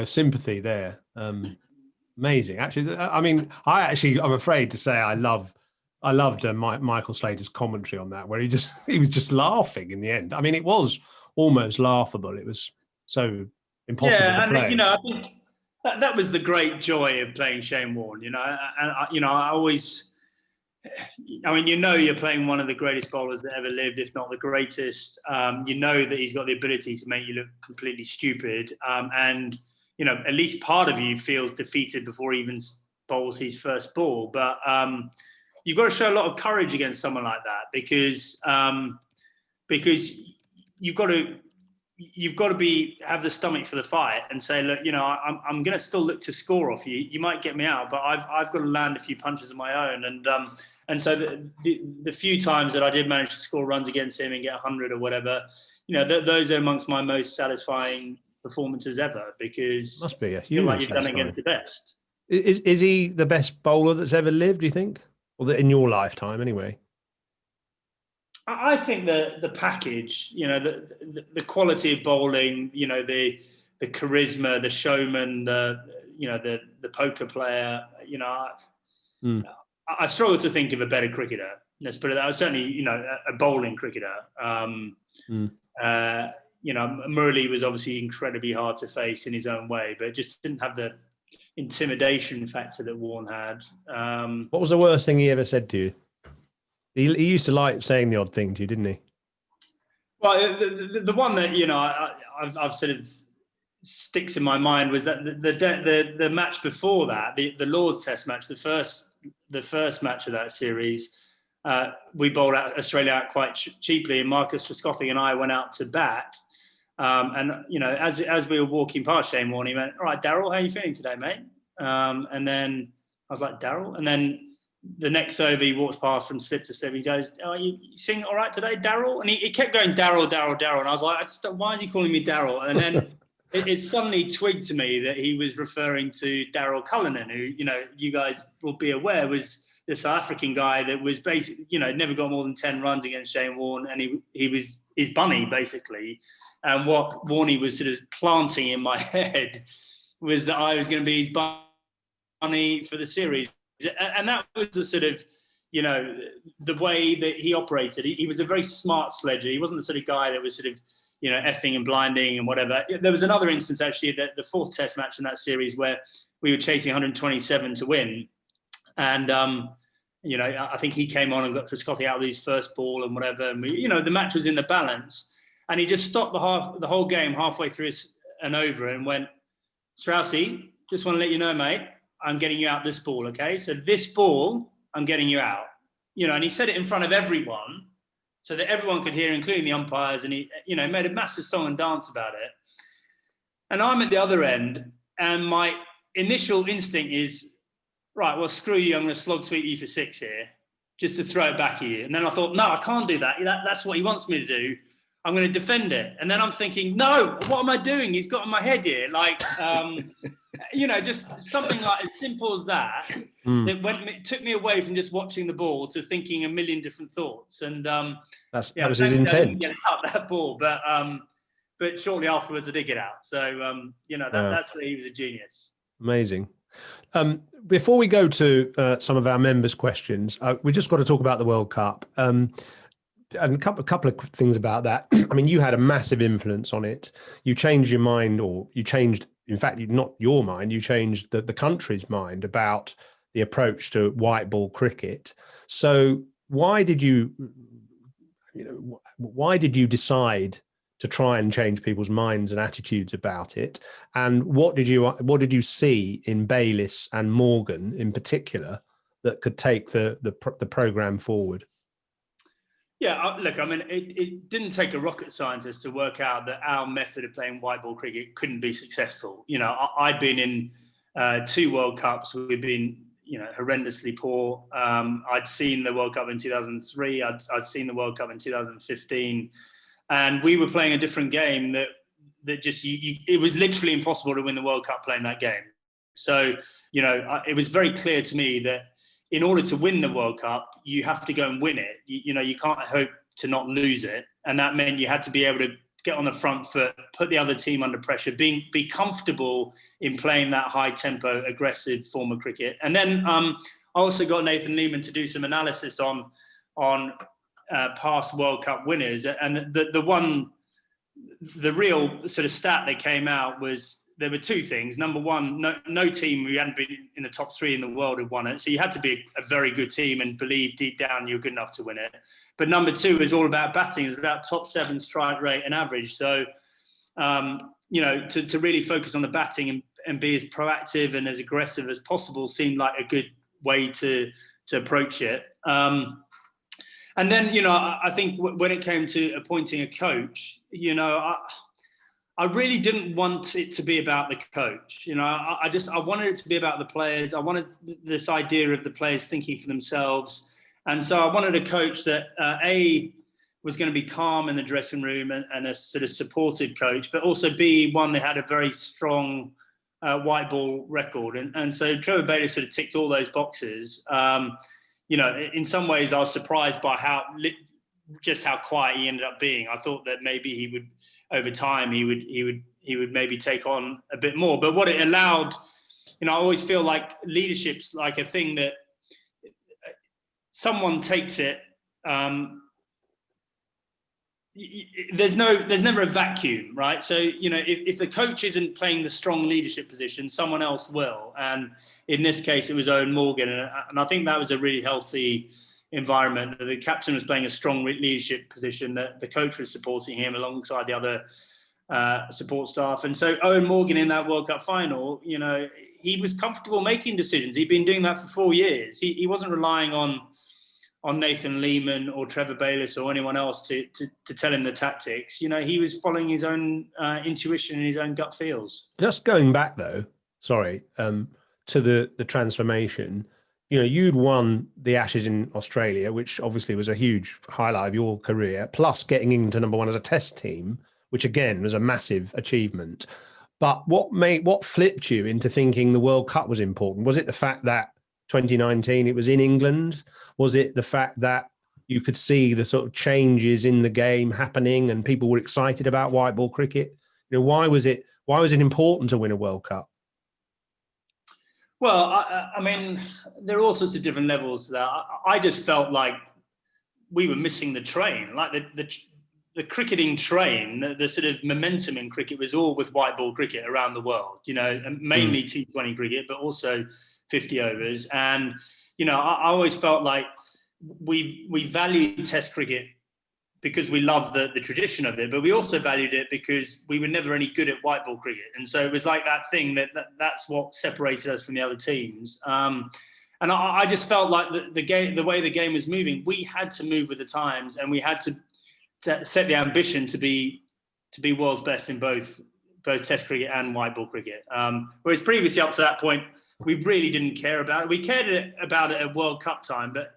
sympathy there. Amazing. Actually, I mean, I'm afraid to say I loved Michael Slater's commentary on that, where he was just laughing in the end. I mean, it was almost laughable. It was so impossible to play. And I think that was the great joy of playing Shane Warne. I always, you're playing one of the greatest bowlers that ever lived, if not the greatest. That he's got the ability to make you look completely stupid, and at least part of you feels defeated before he even bowls his first ball. But you've got to show a lot of courage against someone like that, because you've got to have the stomach for the fight and say, look, I'm going to still look to score off you. You might get me out, but I've got to land a few punches of my own. And so the few times that I did manage to score runs against him and get 100 or whatever, those are amongst my most satisfying performances ever, because must be a you feel like huge you've done it against the best. Is he the best bowler that's ever lived, do you think? Or that in your lifetime, anyway? I think the package, the quality of bowling, the charisma, the showman, the poker player, I struggle to think of a better cricketer. Let's put it that way. Certainly, a bowling cricketer. Murali was obviously incredibly hard to face in his own way, but just didn't have the intimidation factor that Warne had. What was the worst thing he ever said to you? He used to like saying the odd thing to you, didn't he? Well, the one that I've sort of sticks in my mind was that the match before that, the Lord's Test match, the first match of that series, we bowled out Australia out quite cheaply, and Marcus Trescothick and I went out to bat. As we were walking past Shane Warne, he went, "All right, Daryl, how are you feeling today, mate?" And then I was like, "Daryl," and then the next over, he walks past from slip to slip. He goes, "Oh, you sing all right today, Daryl?" And he kept going, "Daryl, Daryl, Daryl." And I was like, why is he calling me Daryl? And then it suddenly twigged to me that he was referring to Daryl Cullinan, who, you guys will be aware was the South African guy that was basically, never got more than 10 runs against Shane Warne. And he was his bunny, basically. And what Warney was sort of planting in my head was that I was going to be his bunny for the series. And that was the sort of, the way that he operated. He was a very smart sledger. He wasn't the sort of guy that was sort of, effing and blinding and whatever. There was another instance, actually, that the fourth test match in that series where we were chasing 127 to win. And, I think he came on and got Trescothick out with his first ball and whatever. And the match was in the balance. And he just stopped the whole game halfway through an over and went, "Straussy, just want to let you know, mate, I'm getting you out this ball, okay? So this ball, I'm getting you out." And he said it in front of everyone so that everyone could hear, including the umpires. And he, made a massive song and dance about it. And I'm at the other end, and my initial instinct is, right, well, screw you, I'm going to slog sweep you for 6 here, just to throw it back at you. And then I thought, no, I can't do that. That's what he wants me to do. I'm going to defend it. And then I'm thinking, no, what am I doing? He's got in my head here. Like, just something like as simple as that, that took me away from just watching the ball to thinking a million different thoughts. And that was his intent. I didn't get out that ball, but shortly afterwards I did get out. So, that's where he was a genius. Amazing. Before we go to some of our members' questions, we just got to talk about the World Cup. And a couple of things about that. I mean, you had a massive influence on it. You changed your mind, or you changed, in fact, not your mind, you changed the country's mind about the approach to white ball cricket. So why did you decide to try and change people's minds and attitudes about it? And what did you see in Bayliss and Morgan in particular that could take the program forward? Yeah, look, I mean, it didn't take a rocket scientist to work out that our method of playing white ball cricket couldn't be successful. I'd been in 2 World Cups. We've been, horrendously poor. I'd seen the World Cup in 2003. I'd seen the World Cup in 2015. And we were playing a different game that just, it was literally impossible to win the World Cup playing that game. So, it was very clear to me that in order to win the World Cup, you have to go and win it. You can't hope to not lose it. And that meant you had to be able to get on the front foot, put the other team under pressure, be comfortable in playing that high tempo, aggressive form of cricket. And then I also got Nathan Lehman to do some analysis on past World Cup winners. And the real sort of stat that came out was, there were 2 things. Number one, no team who hadn't been in the top 3 in the world had won it. So you had to be a very good team and believe deep down you're good enough to win it. But number 2 is all about batting. It's about top 7 strike rate and average. So, to really focus on the batting and be as proactive and as aggressive as possible seemed like a good way to approach it. And then, I think when it came to appointing a coach, I really didn't want it to be about the coach. I wanted it to be about the players. I wanted this idea of the players thinking for themselves. And so I wanted a coach that, was going to be calm in the dressing room and a sort of supportive coach, but also B, one that had a very strong white ball record. And so Trevor Bayliss sort of ticked all those boxes. In some ways I was surprised by just how quiet he ended up being. I thought that maybe he would, over time, he would maybe take on a bit more. But what it allowed, I always feel like leadership's like a thing that someone takes it. There's never a vacuum, right? So, if the coach isn't playing the strong leadership position, someone else will. And in this case, it was Owen Morgan. And I think that was a really healthy environment. The captain was playing a strong leadership position, that the coach was supporting him alongside the other support staff. And so Owen Morgan in that World Cup final, he was comfortable making decisions. He'd been doing that for 4 years. He wasn't relying on Nathan Lehman or Trevor Bayliss or anyone else to tell him the tactics. He was following his own intuition and his own gut feels. Just going back though, to the transformation, you'd won the Ashes in Australia, which obviously was a huge highlight of your career, plus getting England to #1 as a test team, which again was a massive achievement. But what flipped you into thinking the World Cup was important? Was it the fact that 2019 it was in England? Was it the fact that you could see the sort of changes in the game happening and people were excited about white ball cricket? Why was it important to win a World Cup? Well, I mean, there are all sorts of different levels to that. I just felt like we were missing the train, like the cricketing train, the sort of momentum in cricket was all with white ball cricket around the world, and mainly T20 cricket, but also 50 overs. And, I always felt like we valued Test cricket because we love the tradition of it, but we also valued it because we were never any good at white ball cricket. And so it was like that thing that's what separated us from the other teams. And I just felt like the way the game was moving, we had to move with the times, and we had to set the ambition to be world's best in both Test cricket and white ball cricket. Whereas previously, up to that point, we really didn't care about it. We cared about it at World Cup time, but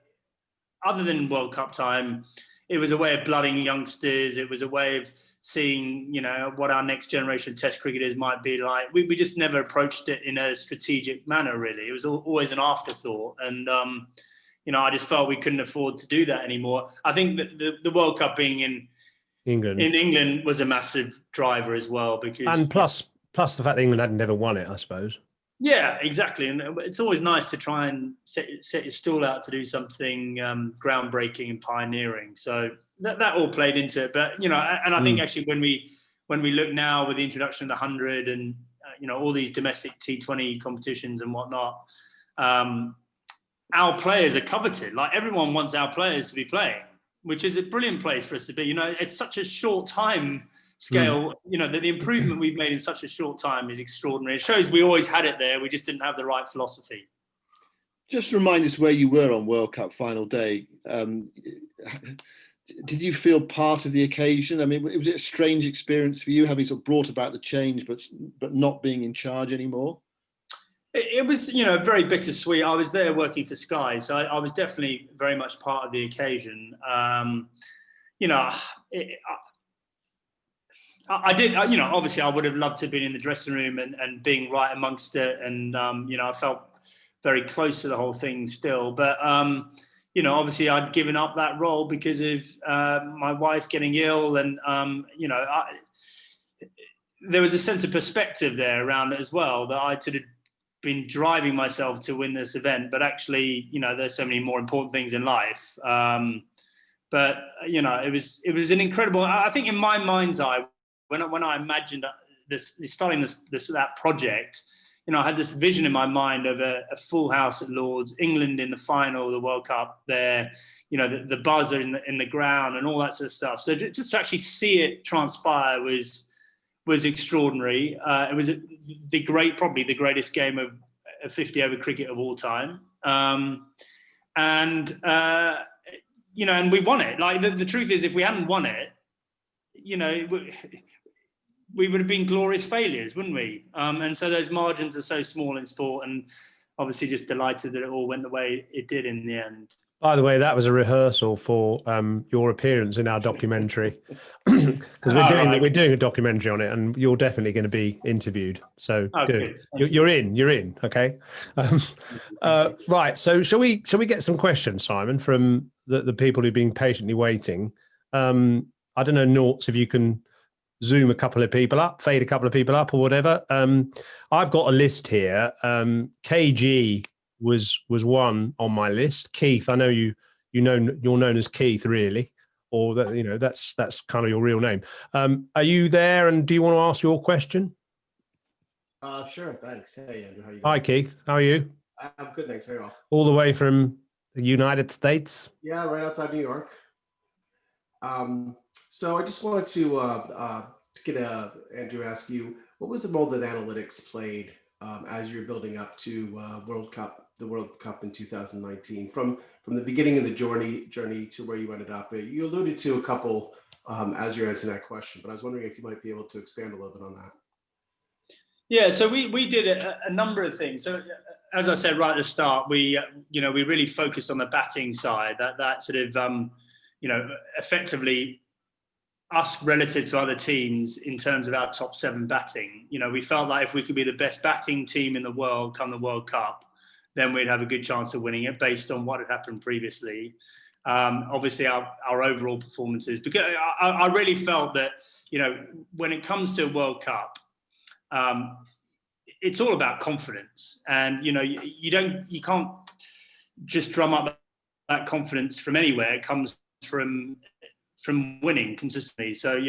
other than World Cup time, it was a way of blooding youngsters. It was a way of seeing, what our next generation Test cricketers might be like. We just never approached it in a strategic manner, really. It was always an afterthought. And, I just felt we couldn't afford to do that anymore. I think that the World Cup being in England was a massive driver as well. And plus the fact that England had never won it, I suppose. Yeah, exactly. And it's always nice to try and set your stall out to do something groundbreaking and pioneering. So that all played into it. But, and I think actually when we look now with the introduction of the 100 and, all these domestic T20 competitions and whatnot, our players are coveted. Like, everyone wants our players to be playing, which is a brilliant place for us to be. It's such a short time scale, the improvement we've made in such a short time is extraordinary. It shows we always had it there. We just didn't have the right philosophy. Just remind us where you were on World Cup final day. Did you feel part of the occasion? I mean, was it a strange experience for you, having sort of brought about the change, but not being in charge anymore? It was, very bittersweet. I was there working for Sky, so I was definitely very much part of the occasion. I did, obviously I would have loved to have been in the dressing room and being right amongst it. And, I felt very close to the whole thing still. But, obviously I'd given up that role because of my wife getting ill. And, there was a sense of perspective there around it as well, that I'd sort of been driving myself to win this event. But actually, there's so many more important things in life. But, it was an incredible, I think in my mind's eye, when I imagined starting that project, I had this vision in my mind of a full house at Lord's, England in the final of the World Cup there, the buzzer in the ground and all that sort of stuff. So just to actually see it transpire was was extraordinary. It was probably the greatest game of 50 over cricket of all time. And we won it. Like the truth is, if we hadn't won it, we would have been glorious failures, wouldn't we? And so those margins are so small in sport, and obviously just delighted that it all went the way it did in the end. By the way, that was a rehearsal for your appearance in our documentary, because we're doing a documentary on it, and you're definitely going to be interviewed. So good. You're in. Okay. Right. So shall we get some questions, Simon, from the people who've been patiently waiting? I don't know, Noughts, if you can zoom a couple of people up, fade a couple of people up, or whatever. I've got a list here. KG was one on my list. Keith, I know you're known as Keith, really, or that's kind of your real name. Are you there, and do you want to ask your question? Sure, thanks. Hey, Andrew, how you doing? Hi, Keith. How are you? I'm good, thanks. Very well. All the way from the United States? Yeah, right outside New York. So I just wanted to get Andrew, ask you, what was the role that analytics played as you're building up to the World Cup in 2019, from the beginning of the journey to where you ended up? You alluded to a couple as you're answering that question, but I was wondering if you might be able to expand a little bit on that. Yeah, so we did a number of things. So as I said right at the start, we really focused on the batting side. That sort of effectively us relative to other teams in terms of our top 7 batting. We felt like if we could be the best batting team in the world come the World Cup, then we'd have a good chance of winning it based on what had happened previously. Obviously, our overall performances, because I really felt that, when it comes to a World Cup, it's all about confidence. And, you can't just drum up that confidence from anywhere. It comes from winning consistently. So,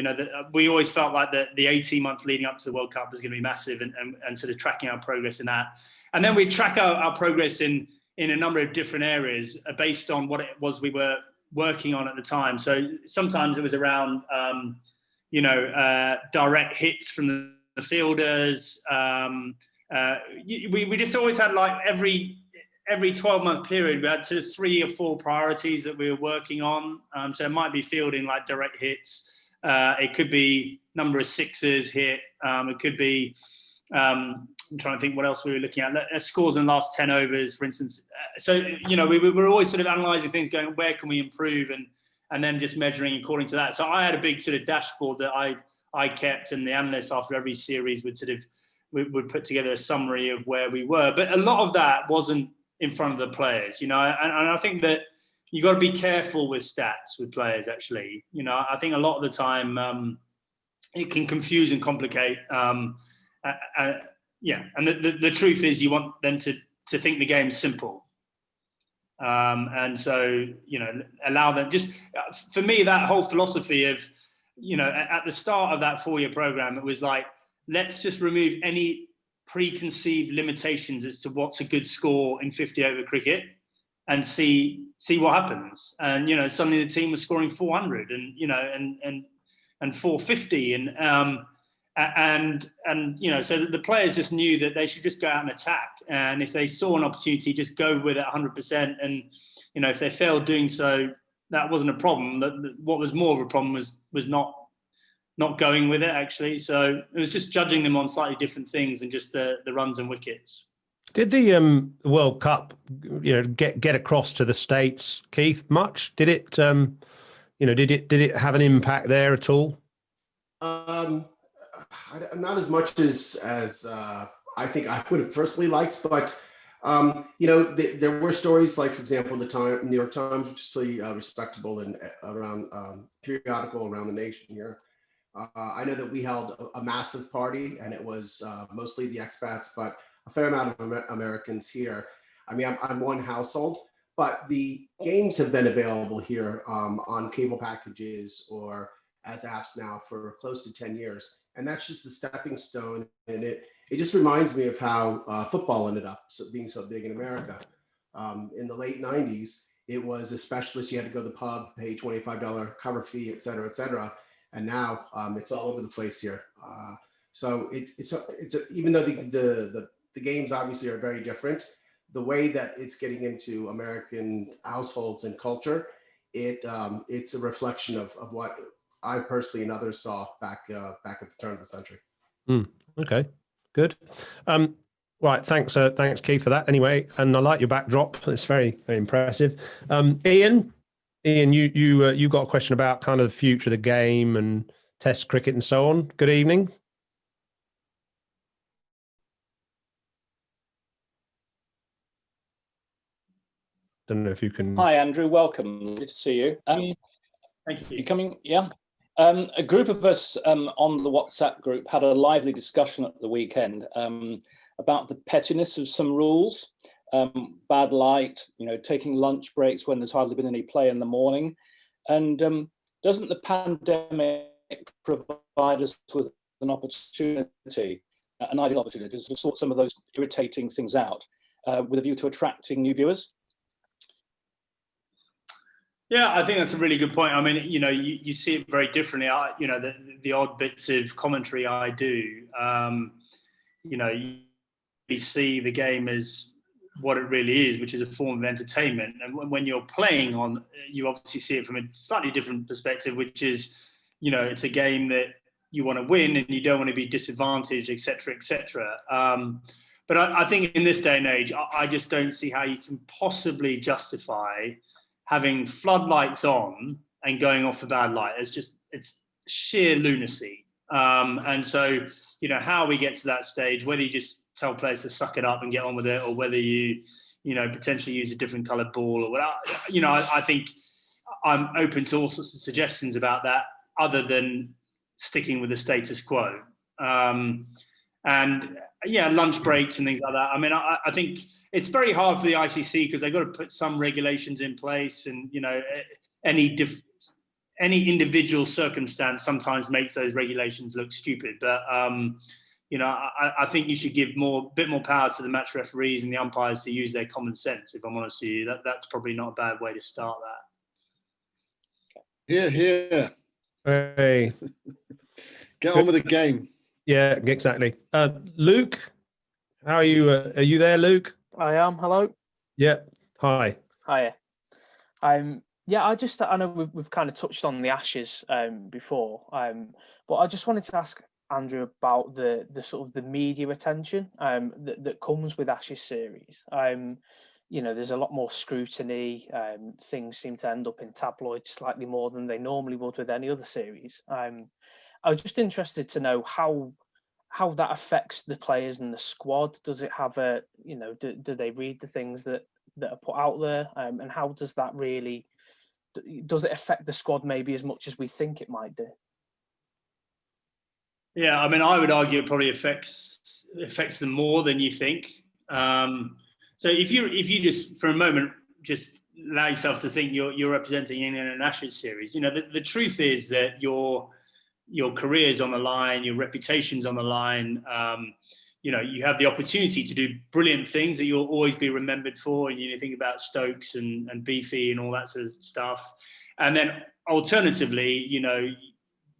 we always felt like the 18 months leading up to the World Cup was going to be massive, and sort of tracking our progress in that. And then we track our progress in a number of different areas based on what it was we were working on at the time. So sometimes it was around, direct hits from the fielders. We just always had, like, every 12-month period, we had 3 or 4 priorities that we were working on. So it might be fielding, like direct hits. It could be number of sixes hit. It could be, I'm trying to think what else we were looking at. Scores in the last 10 overs, for instance. So, we were always sort of analysing things, going, where can we improve? And then just measuring according to that. So I had a big sort of dashboard that I kept, and the analysts after every series would put together a summary of where we were. But a lot of that wasn't in front of the players, and I think that you got to be careful with stats with players, actually. I think a lot of the time it can confuse and complicate. And the truth is, you want them to think the game's simple. And so, allow them, just for me, that whole philosophy of, at the start of that 4-year program, it was like, let's just remove any preconceived limitations as to what's a good score in 50 over cricket, and see what happens. And suddenly the team was scoring 400 and 450, and so the players just knew that they should just go out and attack, and if they saw an opportunity, just go with it 100%. And if they failed doing so, that wasn't a problem. What was more of a problem was not going with it, actually. So it was just judging them on slightly different things than just the runs and wickets. Did the World Cup, get across to the States, Keith, much? Did it, did it have an impact there at all? Not as much as I think I would have personally liked, but there were stories, like, for example, the New York Times, which is pretty respectable and around periodical around the nation here. I know that we held a massive party, and it was mostly the expats, but a fair amount of Americans here. I mean, I'm one household, but the games have been available here on cable packages or as apps now for close to 10 years. And that's just the stepping stone. And it just reminds me of how football ended up being so big in America. In the late 90s, it was a specialist. You had to go to the pub, pay $25 cover fee, et cetera, et cetera. and now it's all over the place here. So even though the games obviously are very different, the way that it's getting into American households and culture, it's a reflection of what I personally and others saw back at the turn of the century. Okay, good. Right, thanks Keith for that. Anyway, and I like your backdrop. It's very, very impressive. Ian, you got a question about kind of the future of the game and Test cricket and so on. Good evening. Don't know if you can. Hi, Andrew. Welcome. Good to see you. Thank you. You coming? Yeah. A group of us on the WhatsApp group had a lively discussion at the weekend about the pettiness of some rules, bad light, taking lunch breaks when there's hardly been any play in the morning. And doesn't the pandemic provide us with an opportunity, an ideal opportunity to sort some of those irritating things out with a view to attracting new viewers? Yeah, I think that's a really good point. I mean, you see it very differently. The odd bits of commentary I do, you see the game as what it really is, which is a form of entertainment. And when you're playing on, you obviously see it from a slightly different perspective, which is, it's a game that you want to win and you don't want to be disadvantaged, et cetera, et cetera. But I think in this day and age, I just don't see how you can possibly justify having floodlights on and going off for bad light. It's sheer lunacy. And so, how we get to that stage, whether you just tell players to suck it up and get on with it, or whether you potentially use a different coloured ball or whatever, I think I'm open to all sorts of suggestions about that, other than sticking with the status quo. And lunch breaks and things like that. I mean, I think it's very hard for the ICC because they've got to put some regulations in place, and any individual circumstance sometimes makes those regulations look stupid. But I think you should give a bit more power to the match referees and the umpires to use their common sense. If I'm honest with you, that's probably not a bad way to start that. Here. Hey. Get on with the game. Yeah, exactly. Luke, how are you? Are you there, Luke? I am. Hello. Yeah. Hi. Hiya. Yeah, I know we've kind of touched on the Ashes before, but I just wanted to ask Andrew about the sort of the media attention that comes with Ashes series. There's a lot more scrutiny. Things seem to end up in tabloids slightly more than they normally would with any other series. I was just interested to know how that affects the players and the squad. Does it have do they read the things that are put out there? And how does that really, does it affect the squad maybe as much as we think it might do? Yeah, I mean, I would argue it probably affects them more than you think. So if you just for a moment just allow yourself to think you're representing England in an Ashes series, the truth is that your career's on the line, your reputation's on the line. You have the opportunity to do brilliant things that you'll always be remembered for. And you think about Stokes and Beefy and all that sort of stuff. And then alternatively,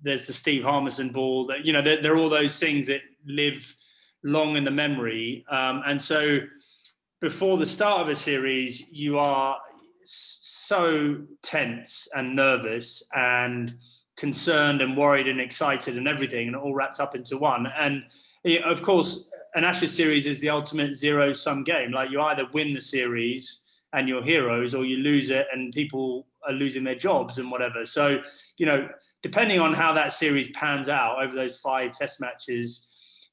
there's the Steve Harmison ball that, there are all those things that live long in the memory. And so before the start of a series, you are so tense and nervous and concerned and worried and excited and everything, and all wrapped up into one. And of course, an Ashes series is the ultimate zero-sum game. Like, you either win the series and you're heroes, or you lose it and people are losing their jobs and whatever. So, depending on how that series pans out over those 5 test matches,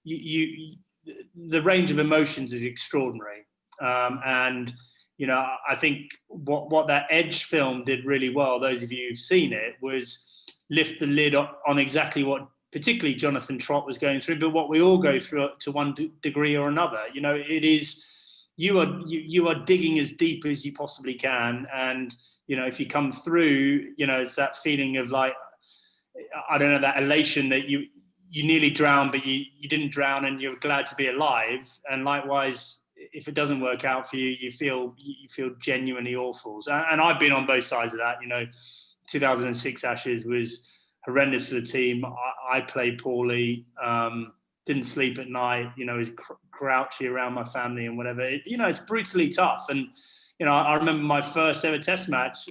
the range of emotions is extraordinary. And I think what that Edge film did really well, those of you who've seen it, was lift the lid on exactly what particularly Jonathan Trott was going through, but what we all go through to one degree or another. It is, you are digging as deep as you possibly can, and if you come through, it's that feeling of, like, I don't know, that elation that you nearly drowned, but you didn't drown, and you're glad to be alive. And likewise, if it doesn't work out for you, you feel genuinely awful. And I've been on both sides of that. 2006 Ashes horrendous for the team. I played poorly, didn't sleep at night, was grouchy around my family and whatever. It's brutally tough. And, I remember my first ever test match,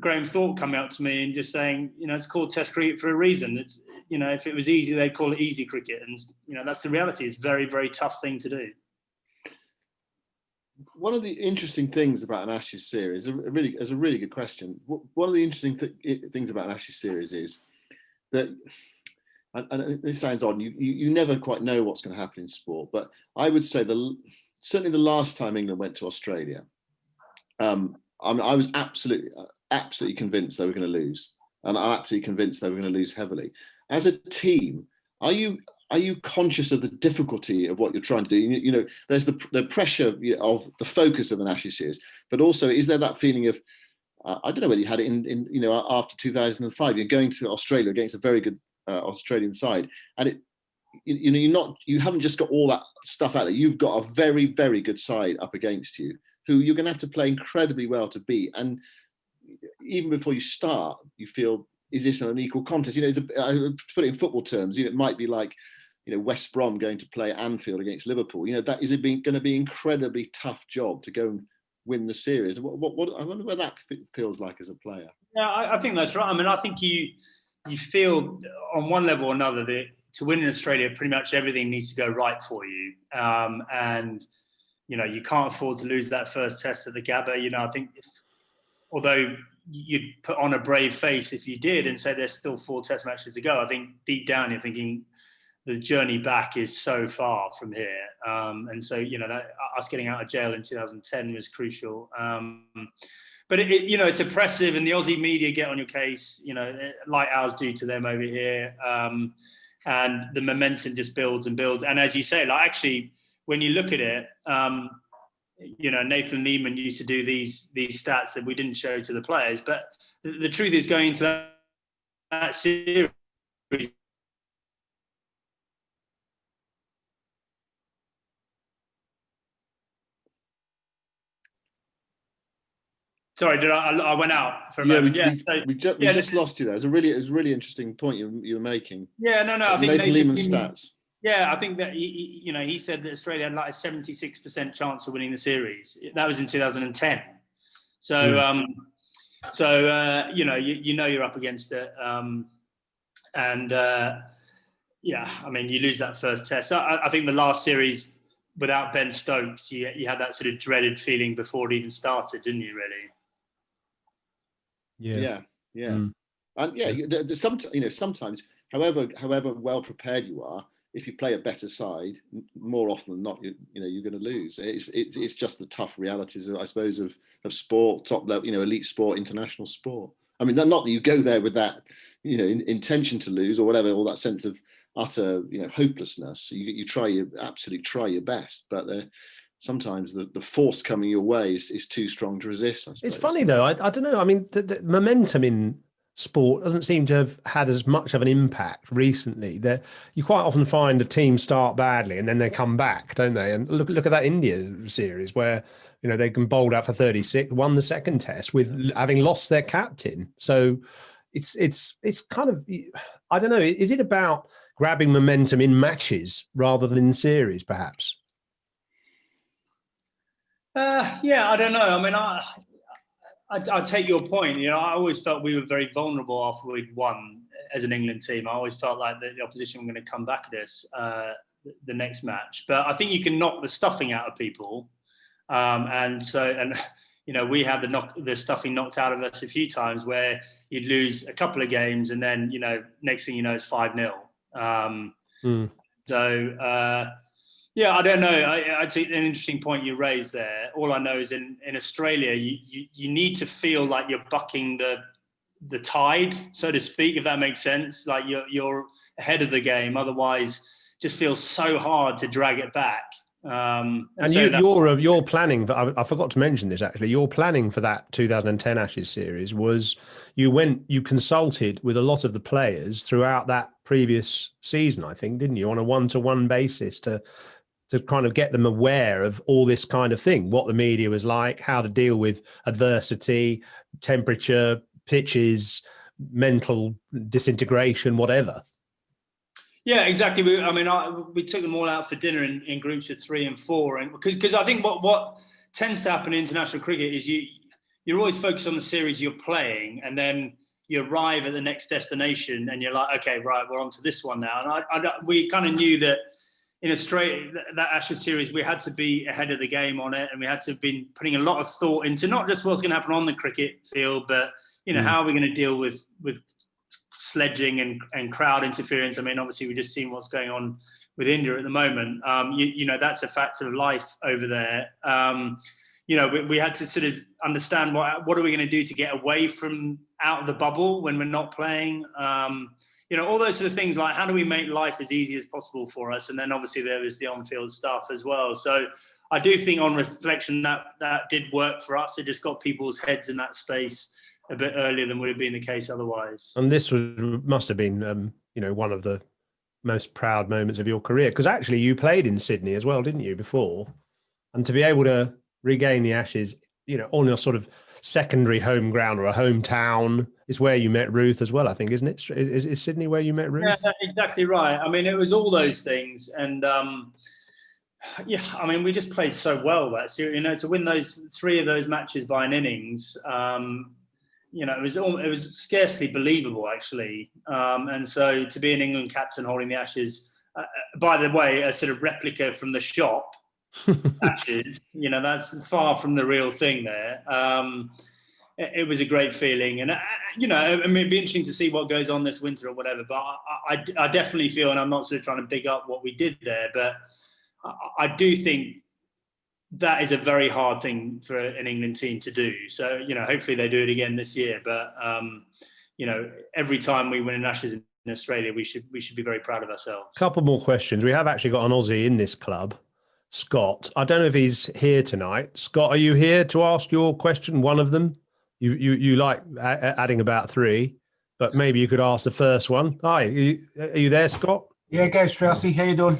Graham Thorpe coming up to me and just saying, it's called test cricket for a reason. It's, if it was easy, they'd call it easy cricket. And, that's the reality. It's a very, very tough thing to do. One of the interesting things about an Ashes series, is a really good question. One of the interesting things about an Ashes series is that, and this sounds odd, you never quite know what's going to happen in sport, but I would say certainly the last time England went to Australia, I was absolutely convinced they were going to lose, and I'm absolutely convinced they were going to lose heavily. As a team, are you conscious of the difficulty of what you're trying to do? There's the pressure of the focus of an Ashes series, but also is there that feeling of I don't know whether you had it in after 2005. You're going to Australia against a very good Australian side, and you haven't just got all that stuff out there. You've got a very, very good side up against you, who you're going to have to play incredibly well to beat. And even before you start, you feel, is this an unequal contest? To put it in football terms, it might be like, West Brom going to play Anfield against Liverpool. That is going to be an incredibly tough job to go and win the series. What I wonder what that feels like as a player. Yeah, I think that's right. I mean, I think you feel on one level or another that to win in Australia, pretty much everything needs to go right for you. And you can't afford to lose that first test at the Gabba. I think although you'd put on a brave face if you did and say there's still 4 test matches to go, I think deep down you're thinking the journey back is so far from here. And so, us getting out of jail in 2010 was crucial. But it's oppressive, and the Aussie media get on your case, like ours do to them over here. And the momentum just builds and builds. And as you say, actually, when you look at it, Nathan Lehman used to do these stats that we didn't show to the players. But the truth is, going into that series, sorry, did I went out for a moment? We just lost you there. It was a really interesting point you were making. Yeah, no. I think Nathan Lehman's stats. Yeah, I think that he said that Australia had like a 76% chance of winning the series. That was in 2010. So you're up against it. You lose that first test. So I think the last series without Ben Stokes, you had that sort of dreaded feeling before it even started, didn't you? Really? Yeah. And sometimes, however well prepared you are, if you play a better side, more often than not, you're going to lose. It's just the tough realities, I suppose, of sport, top level, elite sport, international sport. I mean, not that you go there with that, intention to lose or whatever, all that sense of utter, hopelessness. You absolutely try your best, but sometimes the force coming your way is too strong to resist, I suppose. It's funny though. I don't know. I mean, the momentum in sport doesn't seem to have had as much of an impact recently. That you quite often find a team start badly and then they come back, don't they? And look at that India series where they can bowled out for 36, won the second test with having lost their captain. So it's kind of, I don't know. Is it about grabbing momentum in matches rather than in series, perhaps? I don't know. I mean, I take your point. I always felt we were very vulnerable after we'd won as an England team. I always felt like the opposition were going to come back at us the next match. But I think you can knock the stuffing out of people, we had the stuffing knocked out of us a few times where you'd lose a couple of games and then next thing you know it's 5-0. I don't know. I think an interesting point you raised there. All I know is in Australia, you need to feel like you're bucking the tide, so to speak, if that makes sense. Like you're ahead of the game. Otherwise, just feels so hard to drag it back. You're planning. I forgot to mention this actually. Your planning for that 2010 Ashes series was you consulted with a lot of the players throughout that previous season, I think, didn't you, on a 1-to-1 basis to kind of get them aware of all this kind of thing, what the media was like, how to deal with adversity, temperature, pitches, mental disintegration, whatever. Yeah, exactly. We took them all out for dinner in groups of 3 and 4, and because I think what tends to happen in international cricket is you're always focused on the series you're playing, and then you arrive at the next destination, and you're like, okay, right, we're on to this one now. And we kind of knew that in Australia, that Ashes series, we had to be ahead of the game on it, and we had to have been putting a lot of thought into not just what's going to happen on the cricket field, but how are we going to deal with sledging and crowd interference. I mean, obviously, we've just seen what's going on with India at the moment. That's a fact of life over there. We had to sort of understand what are we going to do to get away from out of the bubble when we're not playing. All those sort of things, like how do we make life as easy as possible for us? And then obviously there was the on-field stuff as well. So I do think on reflection that did work for us. It just got people's heads in that space a bit earlier than would have been the case otherwise. And this must have been, one of the most proud moments of your career, because actually you played in Sydney as well, didn't you, before? And to be able to regain the Ashes, on your sort of secondary home ground or a hometown is where you met Ruth as well, I think, isn't it? Is Sydney where you met Ruth? Yeah, that's exactly right. I mean, it was all those things. And we just played so well that series, to win those 3 of those matches by an innings, it was scarcely believable, actually. And so to be an England captain holding the Ashes, by the way, a sort of replica from the shop, Ashes, that's far from the real thing there. It was a great feeling. And, it'd be interesting to see what goes on this winter or whatever. But I definitely feel, and I'm not sort of trying to big up what we did there, but I do think that is a very hard thing for an England team to do. So, hopefully they do it again this year. But, every time we win an Ashes in Australia, we should be very proud of ourselves. Couple more questions. We have actually got an Aussie in this club, Scott. I don't know if he's here tonight. Scott, are you here to ask your question? One of them. You like adding about 3, but maybe you could ask the first one. Hi, are you there, Scott? Yeah, go Straussy. How you doing?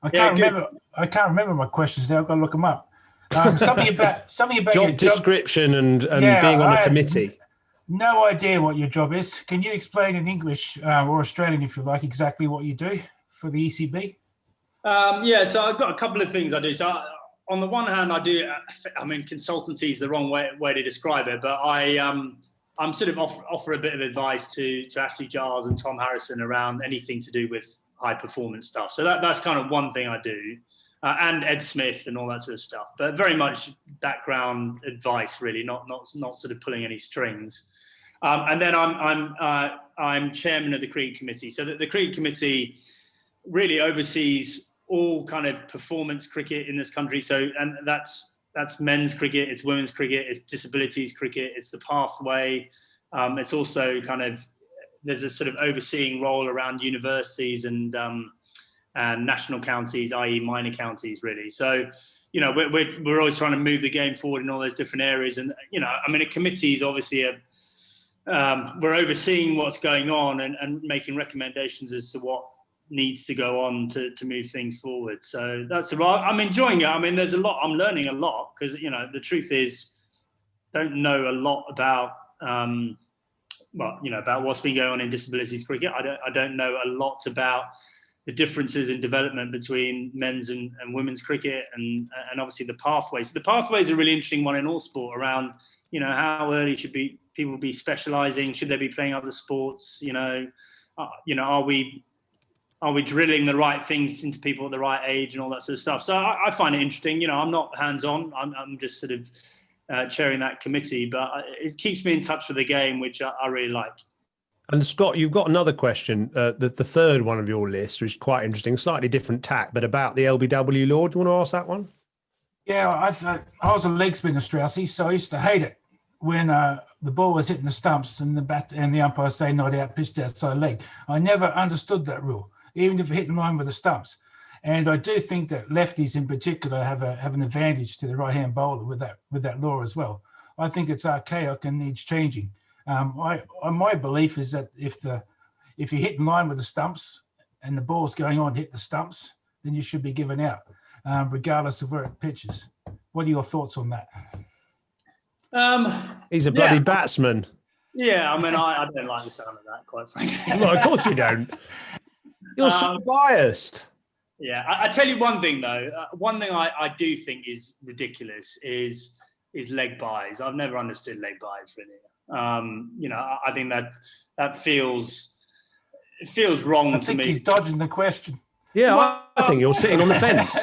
I can't remember my questions now. I've got to look them up. Something about job your description and being on a committee. No idea what your job is. Can you explain in English or Australian, if you like, exactly what you do for the ECB? So I've got a couple of things I do. So on the one hand, consultancy is the wrong way to describe it, but I'm sort of offer a bit of advice to Ashley Giles and Tom Harrison around anything to do with high performance stuff. So that's kind of one thing I do, and Ed Smith and all that sort of stuff. But very much background advice, really, not sort of pulling any strings. And then I'm chairman of the cricket committee. So the cricket committee really oversees all kind of performance cricket in this country. So, and that's men's cricket, it's women's cricket, it's disabilities cricket, it's the pathway. It's also kind of, there's a sort of overseeing role around universities and national counties, i.e. minor counties, really. So, we're always trying to move the game forward in all those different areas. And, a committee is obviously we're overseeing what's going on and making recommendations as to what needs to go on to move things forward. So I'm enjoying it. There's a lot, I'm learning a lot because, the truth is, don't know a lot about, about what's been going on in disabilities cricket. I don't know a lot about the differences in development between men's and women's cricket and obviously the pathways. The pathways are a really interesting one in all sport around, how early should people be specialising? Should they be playing other sports? Are we drilling the right things into people at the right age and all that sort of stuff? So I find it interesting. I'm not hands-on. I'm just sort of chairing that committee, but it keeps me in touch with the game, which I really like. And Scott, you've got another question, the third one of your list, which is quite interesting, slightly different tack, but about the LBW law. Do you want to ask that one? Yeah, I was a leg spinner, Straussy, so I used to hate it when the ball was hitting the stumps and the umpire saying not out, pitched outside leg. I never understood that rule, even if it hit in line with the stumps. And I do think that lefties in particular have an advantage to the right-hand bowler with that law as well. I think it's archaic and needs changing. My belief is that if you hit in line with the stumps and the ball's going on to hit the stumps, then you should be given out, regardless of where it pitches. What are your thoughts on that? He's a bloody batsman. Yeah, I mean, I don't like the sound of that, quite frankly. Well, of course you don't. You're so biased. Yeah, I tell you one thing though. One thing I do think is ridiculous is leg buys. I've never understood leg buys really. You know, I think that feels wrong I to think me. he's dodging the question. Yeah, I think you're sitting on the fence.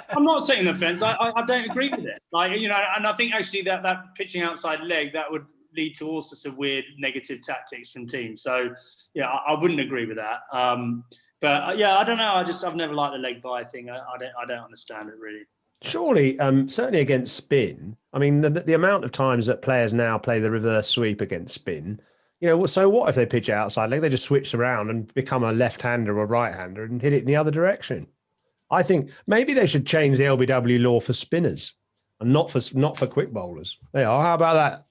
I'm not sitting on the fence. I don't agree with it. Like, you know, and I think actually that pitching outside leg, that would lead to all sorts of weird negative tactics from teams. So yeah, I wouldn't agree with that. But yeah, I don't know. I've never liked the leg buy thing. I don't understand it really. Surely, certainly against spin. I mean, the amount of times that players now play the reverse sweep against spin. You know, so what if they pitch it outside leg? They just switch around and become a left-hander or right-hander and hit it in the other direction. I think maybe they should change the LBW law for spinners and not for quick bowlers. They are. How about that?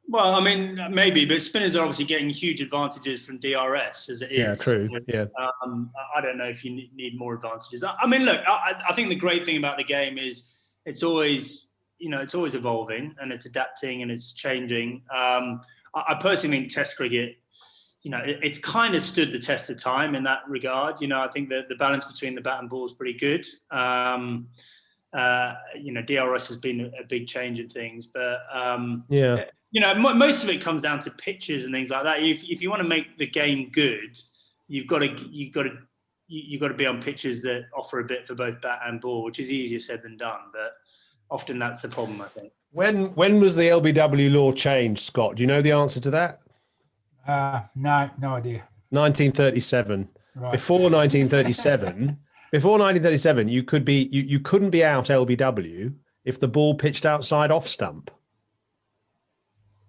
Well, I mean, maybe, but spinners are obviously getting huge advantages from DRS as it is. Yeah, true. Yeah. I don't know if you need more advantages. I mean, look, I think the great thing about the game is it's always evolving and it's adapting and it's changing. I personally think Test cricket, you know, it's kind of stood the test of time in that regard. You know, I think that the balance between the bat and ball is pretty good. You know, DRS has been a big change in things, but yeah. You know, most of it comes down to pitches and things like that. If you want to make the game good, you've got to be on pitches that offer a bit for both bat and ball, which is easier said than done. But often that's the problem, I think. When was the LBW law changed, Scott? Do you know the answer to that? No idea. 1937. Right. Before 1937, you couldn't be out LBW if the ball pitched outside off stump.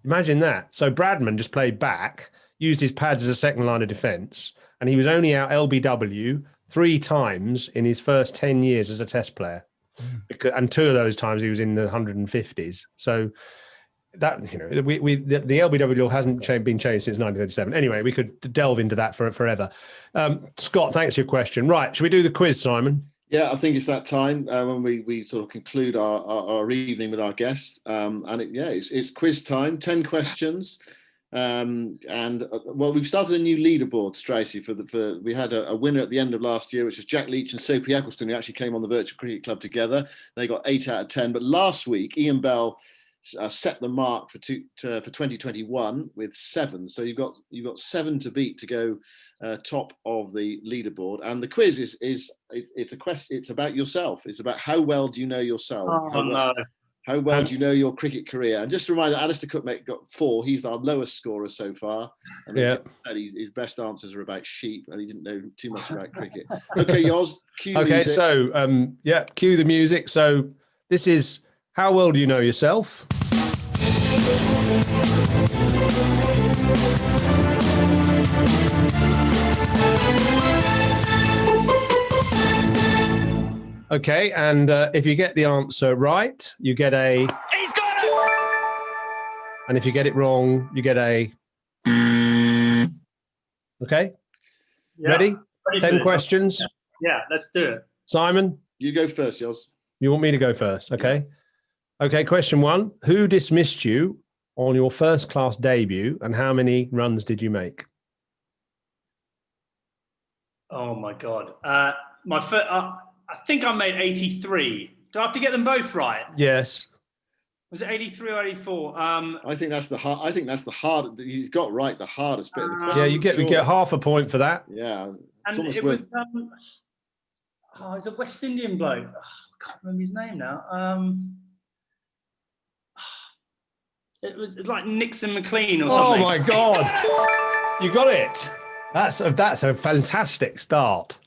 Imagine that. So Bradman just played back, used his pads as a second line of defence, and he was only out LBW 3 times in his first 10 years as a Test player. And 2 of those times he was in the 150s. So that, you know, the LBW law hasn't been changed since 1937. Anyway, we could delve into that forever. Scott, thanks for your question. Right, should we do the quiz, Simon? Yeah, I think it's that time when we sort of conclude our evening with our guest. It's quiz time. 10 questions. Well, we've started a new leaderboard, Stracey. We had a winner at the end of last year, which was Jack Leach and Sophie Eccleston, who actually came on the Virtual Cricket Club together. They got 8 out of 10. But last week, Ian Bell set the mark for 2021 with 7. So you've got 7 to beat to go top of the leaderboard. And the quiz it's a question. It's about yourself. It's about how well do you know yourself. How well do you know your cricket career? And just a reminder, Alistair Cook got 4. He's our lowest scorer so far. And his best answers are about sheep, and he didn't know too much about cricket. Okay, Yoz, cue the music. So cue the music. So this is how well do you know yourself? Okay, and if you get the answer right, you get a... He's got it! And if you get it wrong, you get a... Okay? Yeah, Ready? 10 questions? Yeah, let's do it. Simon? You go first, Yoz. You want me to go first? Okay. Yeah. Okay, question 1. Who dismissed you on your first-class debut, and how many runs did you make? Oh, my God. I think I made 83. Do I have to get them both right? Yes. Was it 83 or 84? I think that's the hard. He's got right the hardest bit of the question. Yeah, you get half a point for that. Yeah. And it was he's a West Indian bloke. I can't remember his name now. It's like Nixon McLean or something. Oh my God! You got it. That's a fantastic start.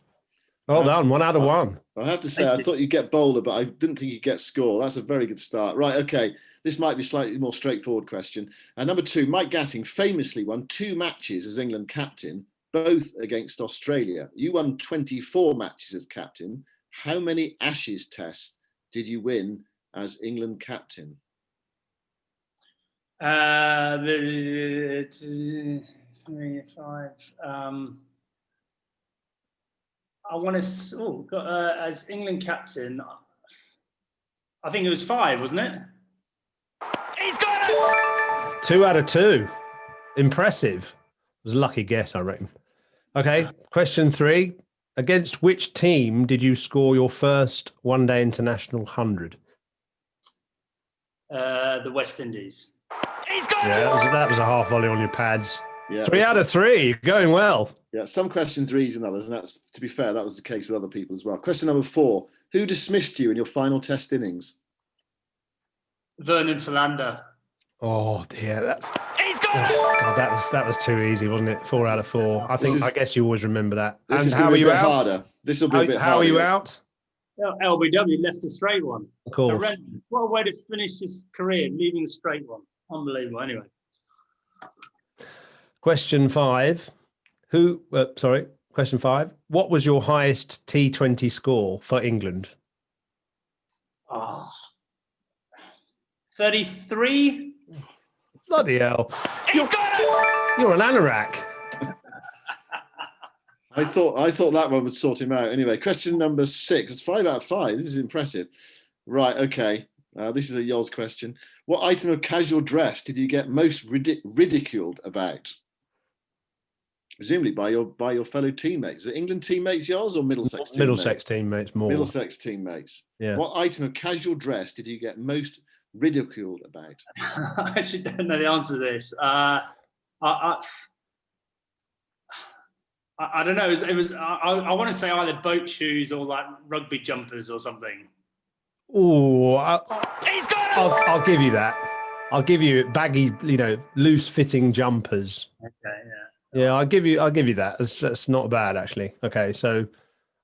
Well done. 1 out of 1. I have to say, I thought you'd get bowler, but I didn't think you'd get score. That's a very good start. Right, okay. This might be slightly more straightforward question. Number 2, Mike Gatting famously won 2 matches as England captain, both against Australia. You won 24 matches as captain. How many Ashes tests did you win as England captain? 3, 5. I want to. As England captain, I think it was 5, wasn't it? He's got it! 2 out of 2. Impressive. It was a lucky guess, I reckon. Okay, question 3. Against which team did you score your first one-day international 100? The West Indies. He's got Yeah, it! that was a half volley on your pads. Yeah, 3 out of 3. You're going well. Yeah, some questions are easy than others, and that's, to be fair, that was the case with other people as well. Question number 4. Who dismissed you in your final Test innings? Vernon Philander. Oh dear, that's He's got it! God, that was too easy, wasn't it? 4 out of 4. I guess you always remember that. This And is how going are to be a you bit out? harder. This will be a bit harder. How are you yes. out? LBW left a straight one. Of course. Horrendous. What a way to finish his career, leaving a straight one. Unbelievable. Anyway. Question 5. Question 5. What was your highest T20 score for England? Oh. 33? Bloody hell. He's got it! You're an anorak. I thought that one would sort him out. Anyway, question number 6. It's 5 out of 5. This is impressive. Right, okay. This is a Yoz question. What item of casual dress did you get most ridiculed about? Presumably by your fellow teammates. Are England teammates Yoz or Middlesex teammates? Middlesex teammates more. Middlesex teammates. Yeah. What item of casual dress did you get most ridiculed about? I actually don't know the answer to this. I don't know. It was. I want to say either boat shoes or like rugby jumpers or something. Oh, He's got it! I'll give you that. I'll give you baggy, loose-fitting jumpers. Okay, yeah. Yeah, I'll give you that. That's not bad actually. Okay, so,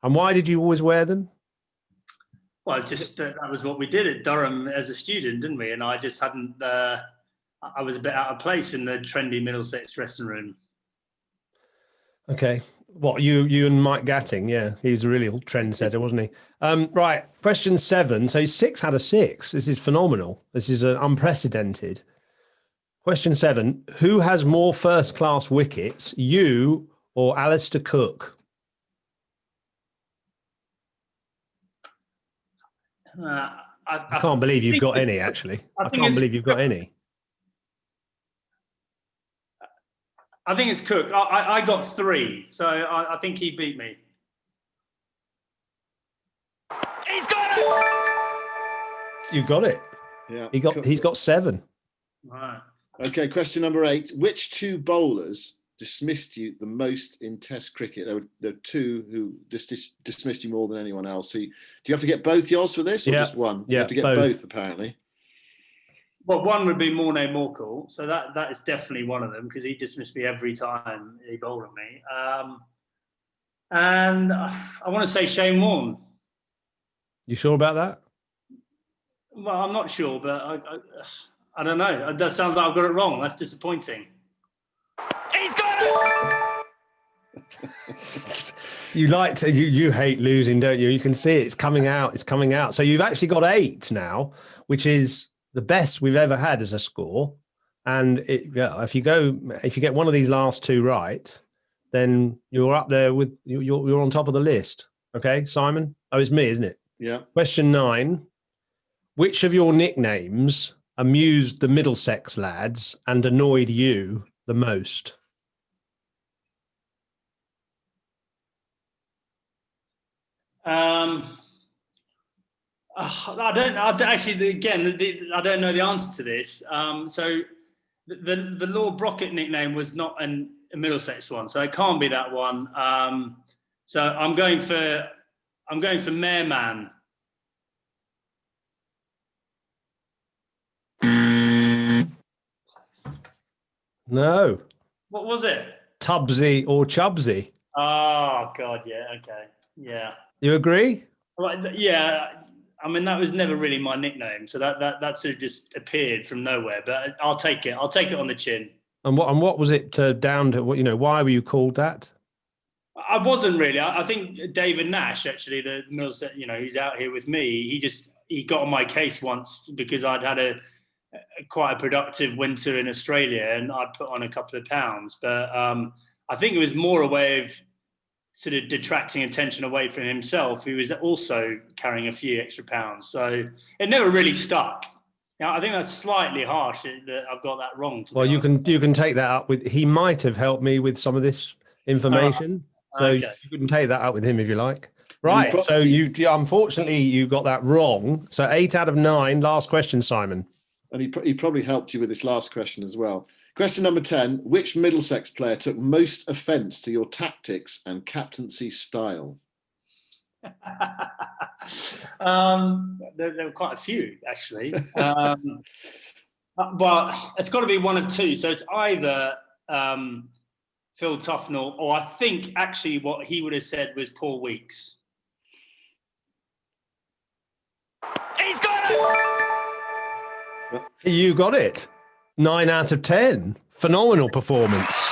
and why did you always wear them? Well, it's just that was what we did at Durham as a student, didn't we? And I just hadn't. I was a bit out of place in the trendy Middlesex dressing room. Okay. What, you and Mike Gatting? Yeah, he was a really trendsetter, wasn't he? Right. Question 7. So 6 out of 6. This is phenomenal. This is unprecedented. Question 7. Who has more first-class wickets, you or Alistair Cook? I can't believe you've got any, actually. I can't believe you've got any. I think it's Cook. I got 3, so I think he beat me. He's got it! You got it. Yeah. He's got 7. Right. Okay, question number 8. Which 2 bowlers dismissed you the most in Test cricket? There were 2 who dismissed you more than anyone else. So do you have to get both yours for this or just one? You have to get both apparently. Well, one would be Morne Morkel, so that is definitely one of them because he dismissed me every time he bowled at me. And I want to say Shane Warne. You sure about that? Well, I'm not sure, but I don't know. That sounds like I've got it wrong. That's disappointing. He's got it! You hate losing, don't you? You can see it. It's coming out. It's coming out. So you've actually got 8 now, which is the best we've ever had as a score. And if you get one of these last 2 right, then you're up there with you're on top of the list. Okay, Simon? Oh, it's me, isn't it? Yeah. Question 9. Which of your nicknames amused the Middlesex lads and annoyed you the most? I don't actually. Again, I don't know the answer to this. So the Lord Brockett nickname was not a Middlesex one, so it can't be that one. So I'm going for Mayorman. No. What was it? Tubbsy or Chubsy. Oh God, yeah, okay, yeah. You agree? Well, yeah. I mean, that was never really my nickname, so that sort of just appeared from nowhere. But I'll take it. I'll take it on the chin. And what was it down to? Why were you called that? I wasn't really. I think David Nash, actually, the Middlesex, he's out here with me. He got on my case once because I'd had a quite a productive winter in Australia and I'd put on a couple of pounds. But I think it was more a way of sort of detracting attention away from himself, who was also carrying a few extra pounds. So it never really stuck. Yeah, I think that's slightly harsh that I've got that wrong. Well, you can take that up with. He might have helped me with some of this information, so okay. you can take that up with him if you like. And he Right. pro- So you unfortunately you got that wrong. So 8 out of 9. Last question, Simon. And he probably helped you with this last question as well. Question number 10. Which Middlesex player took most offence to your tactics and captaincy style? There were quite a few, actually. But it's got to be one of two. So it's either Phil Tufnell, or I think actually what he would have said was Paul Weeks. He's got it! You got it. 9 out of 10. Phenomenal performance.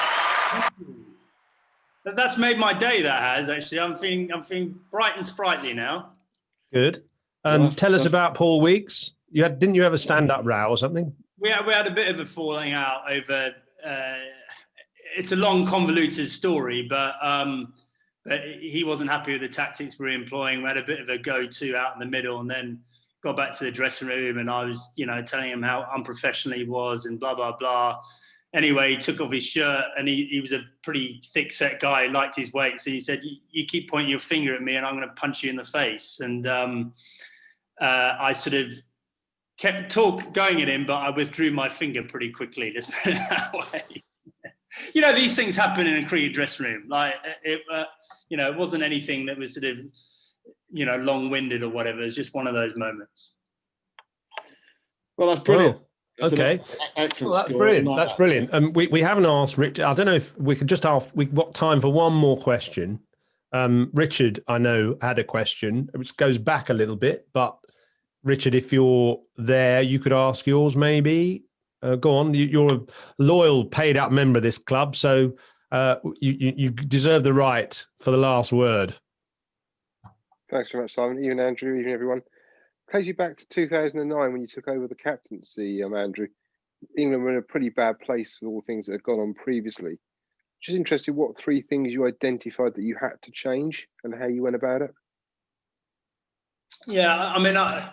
That's made my day. That has actually. I'm feeling bright and sprightly now. Good. Tell us about Paul Weeks. Didn't you have a stand-up row or something? We had a bit of a falling out over. It's a long, convoluted story, but he wasn't happy with the tactics we were employing. We had a bit of a go-to out in the middle, and then got back to the dressing room, and I was, telling him how unprofessional he was and blah blah blah. Anyway, he took off his shirt, and he was a pretty thick-set guy, liked his weight. So he said, you keep pointing your finger at me and I'm going to punch you in the face. And I sort of kept going at him, but I withdrew my finger pretty quickly, let's put it that way. These things happen in a cricket dressing room. Like, it wasn't anything that was sort of, long-winded or whatever. It was just one of those moments. Well, that's brilliant. Okay. Excellent. Well, that's brilliant. That's brilliant. We haven't asked Richard. I don't know if we could just ask. We've got time for one more question. Richard, I know, had a question which goes back a little bit, but Richard, if you're there, you could ask yours maybe. Go on. You're a loyal, paid-up member of this club, so you deserve the right for the last word. Thanks very much, Simon. Even Andrew, even everyone. Takes you back to 2009 when you took over the captaincy, Andrew. England were in a pretty bad place with all the things that had gone on previously. Just interested, what 3 things you identified that you had to change and how you went about it? Yeah, I mean, I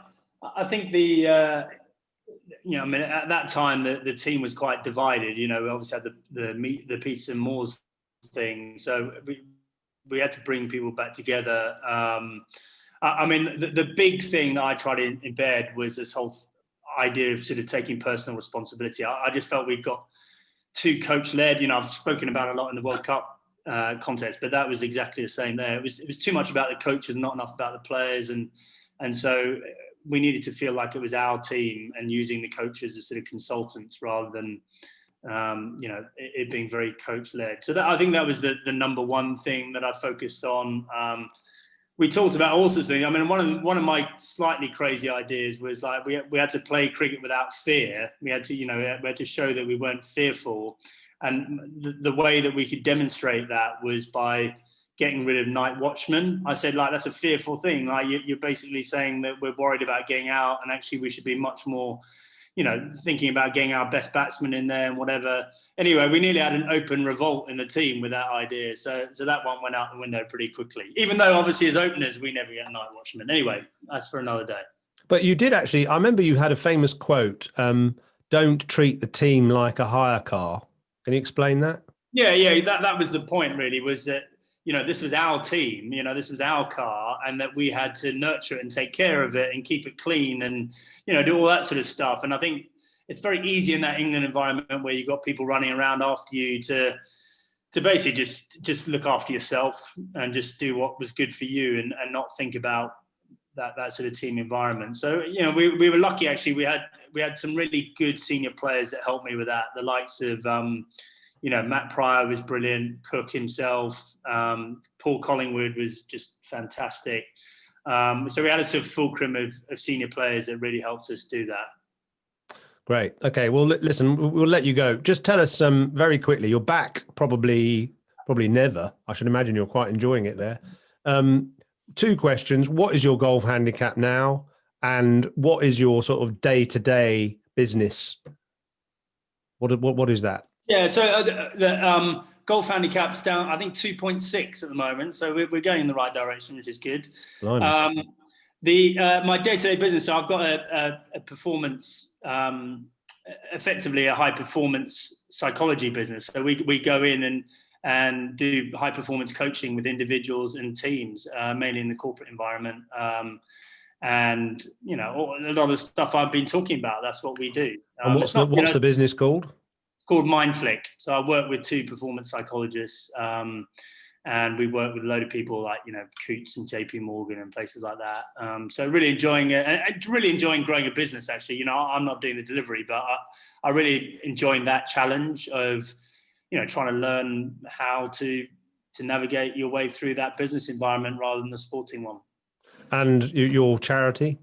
think at that time the team was quite divided. We obviously had the Peterson Moores thing, so we had to bring people back together. I mean, the big thing that I tried to embed was this whole idea of sort of taking personal responsibility. I just felt we got too coach-led. I've spoken about it a lot in the World Cup context, but that was exactly the same there. It was too much about the coaches, not enough about the players, and so we needed to feel like it was our team and using the coaches as sort of consultants rather than it being very coach-led. So I think that was the number one thing that I focused on. We talked about all sorts of things. I mean, one of my slightly crazy ideas was like we had to play cricket without fear. We had to show that we weren't fearful, and the way that we could demonstrate that was by getting rid of night watchmen. I said, that's a fearful thing. Like, you're basically saying that we're worried about getting out, and actually we should be much more, thinking about getting our best batsmen in there and whatever. Anyway, we nearly had an open revolt in the team with that idea. So that one went out the window pretty quickly, even though obviously as openers, we never get night watchmen. Anyway, that's for another day. But you did actually, I remember you had a famous quote, don't treat the team like a hire car. Can you explain that? Yeah, that was the point really, was that, this was our team, this was our car, and that we had to nurture it and take care of it and keep it clean and, do all that sort of stuff. And I think it's very easy in that England environment where you've got people running around after you to basically just look after yourself and just do what was good for you and not think about that sort of team environment. So, we were lucky, actually. We had some really good senior players that helped me with that. The likes of, Matt Pryor was brilliant, Cook himself, Paul Collingwood was just fantastic. So we had a sort of fulcrum of senior players that really helped us do that. Great. Okay. Well, listen, we'll let you go. Just tell us very quickly, you're back probably never. I should imagine you're quite enjoying it there. 2 questions. What is your golf handicap now? And what is your sort of day-to-day business? What is that? Yeah, so the golf handicap's down, I think 2.6 at the moment. So we're going in the right direction, which is good. My day-to-day business. So I've got a performance, effectively a high-performance psychology business. So we go in and do high-performance coaching with individuals and teams, mainly in the corporate environment. And a lot of the stuff I've been talking about, that's what we do. And what's the business called? It's called Mindflick. So I work with 2 performance psychologists, and we work with a load of people like Coots and JP Morgan and places like that. So really enjoying it, and really enjoying growing a business. Actually, I'm not doing the delivery, but I really enjoying that challenge of trying to learn how to navigate your way through that business environment rather than the sporting one. And your charity?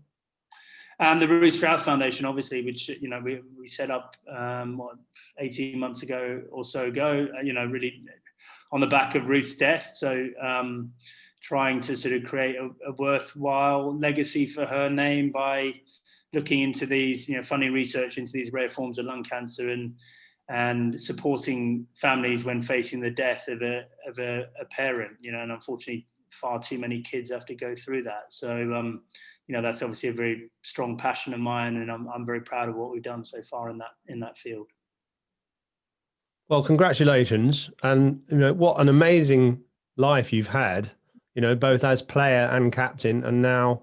And the Andrew Strauss Foundation, obviously, which we set up 18 months ago or so ago. Really on the back of Ruth's death. So trying to sort of create a worthwhile legacy for her name by looking into these, funding research into these rare forms of lung cancer and supporting families when facing the death of a parent. And unfortunately, far too many kids have to go through that. So that's obviously a very strong passion of mine, and I'm very proud of what we've done so far in that field. Well, congratulations. And, what an amazing life you've had, both as player and captain, and now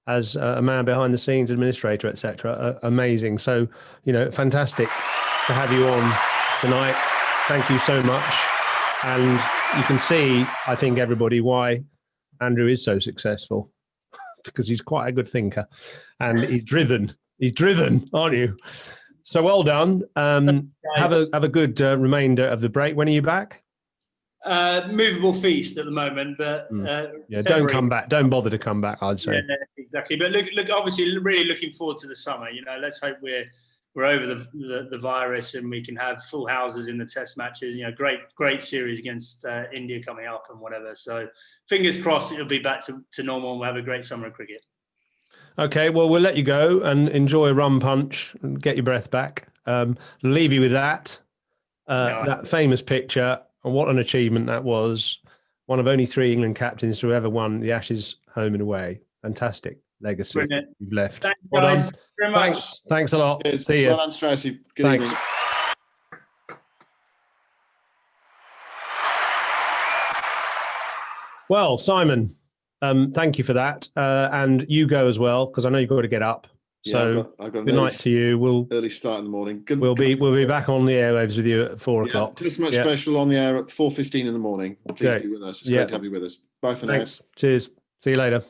as a man behind the scenes, administrator, etc. Amazing. So, fantastic to have you on tonight. Thank you so much. And you can see, I think, everybody, why Andrew is so successful, because he's quite a good thinker and he's driven, aren't you? So well done. Have a good remainder of the break. When are you back? Movable feast at the moment, but don't come back. Don't bother to come back, I'd say. Yeah, exactly. But look, obviously, really looking forward to the summer. Let's hope we're over the virus and we can have full houses in the test matches. Great series against India coming up and whatever. So fingers crossed it'll be back to normal and we'll have a great summer of cricket. Okay, well, we'll let you go and enjoy a rum punch and get your breath back. Leave you with that. That famous picture, and what an achievement that was. One of only 3 England captains to ever won the Ashes home and away. Fantastic legacy. Brilliant. You've left. Thanks, guys. Very much. Thanks a lot. Cheers. See you. Well done, Straussy. Good Thanks. evening. Well, Simon, thank you for that. And you go as well, because I know you've got to get up. So I've got good night to you. We'll early start in the morning. We'll be back on the airwaves with you at 4 o'clock. Test match special on the air at 4:15 in the morning. Please be with us. It's great to have you with us. Bye for now. Thanks. Cheers. See you later.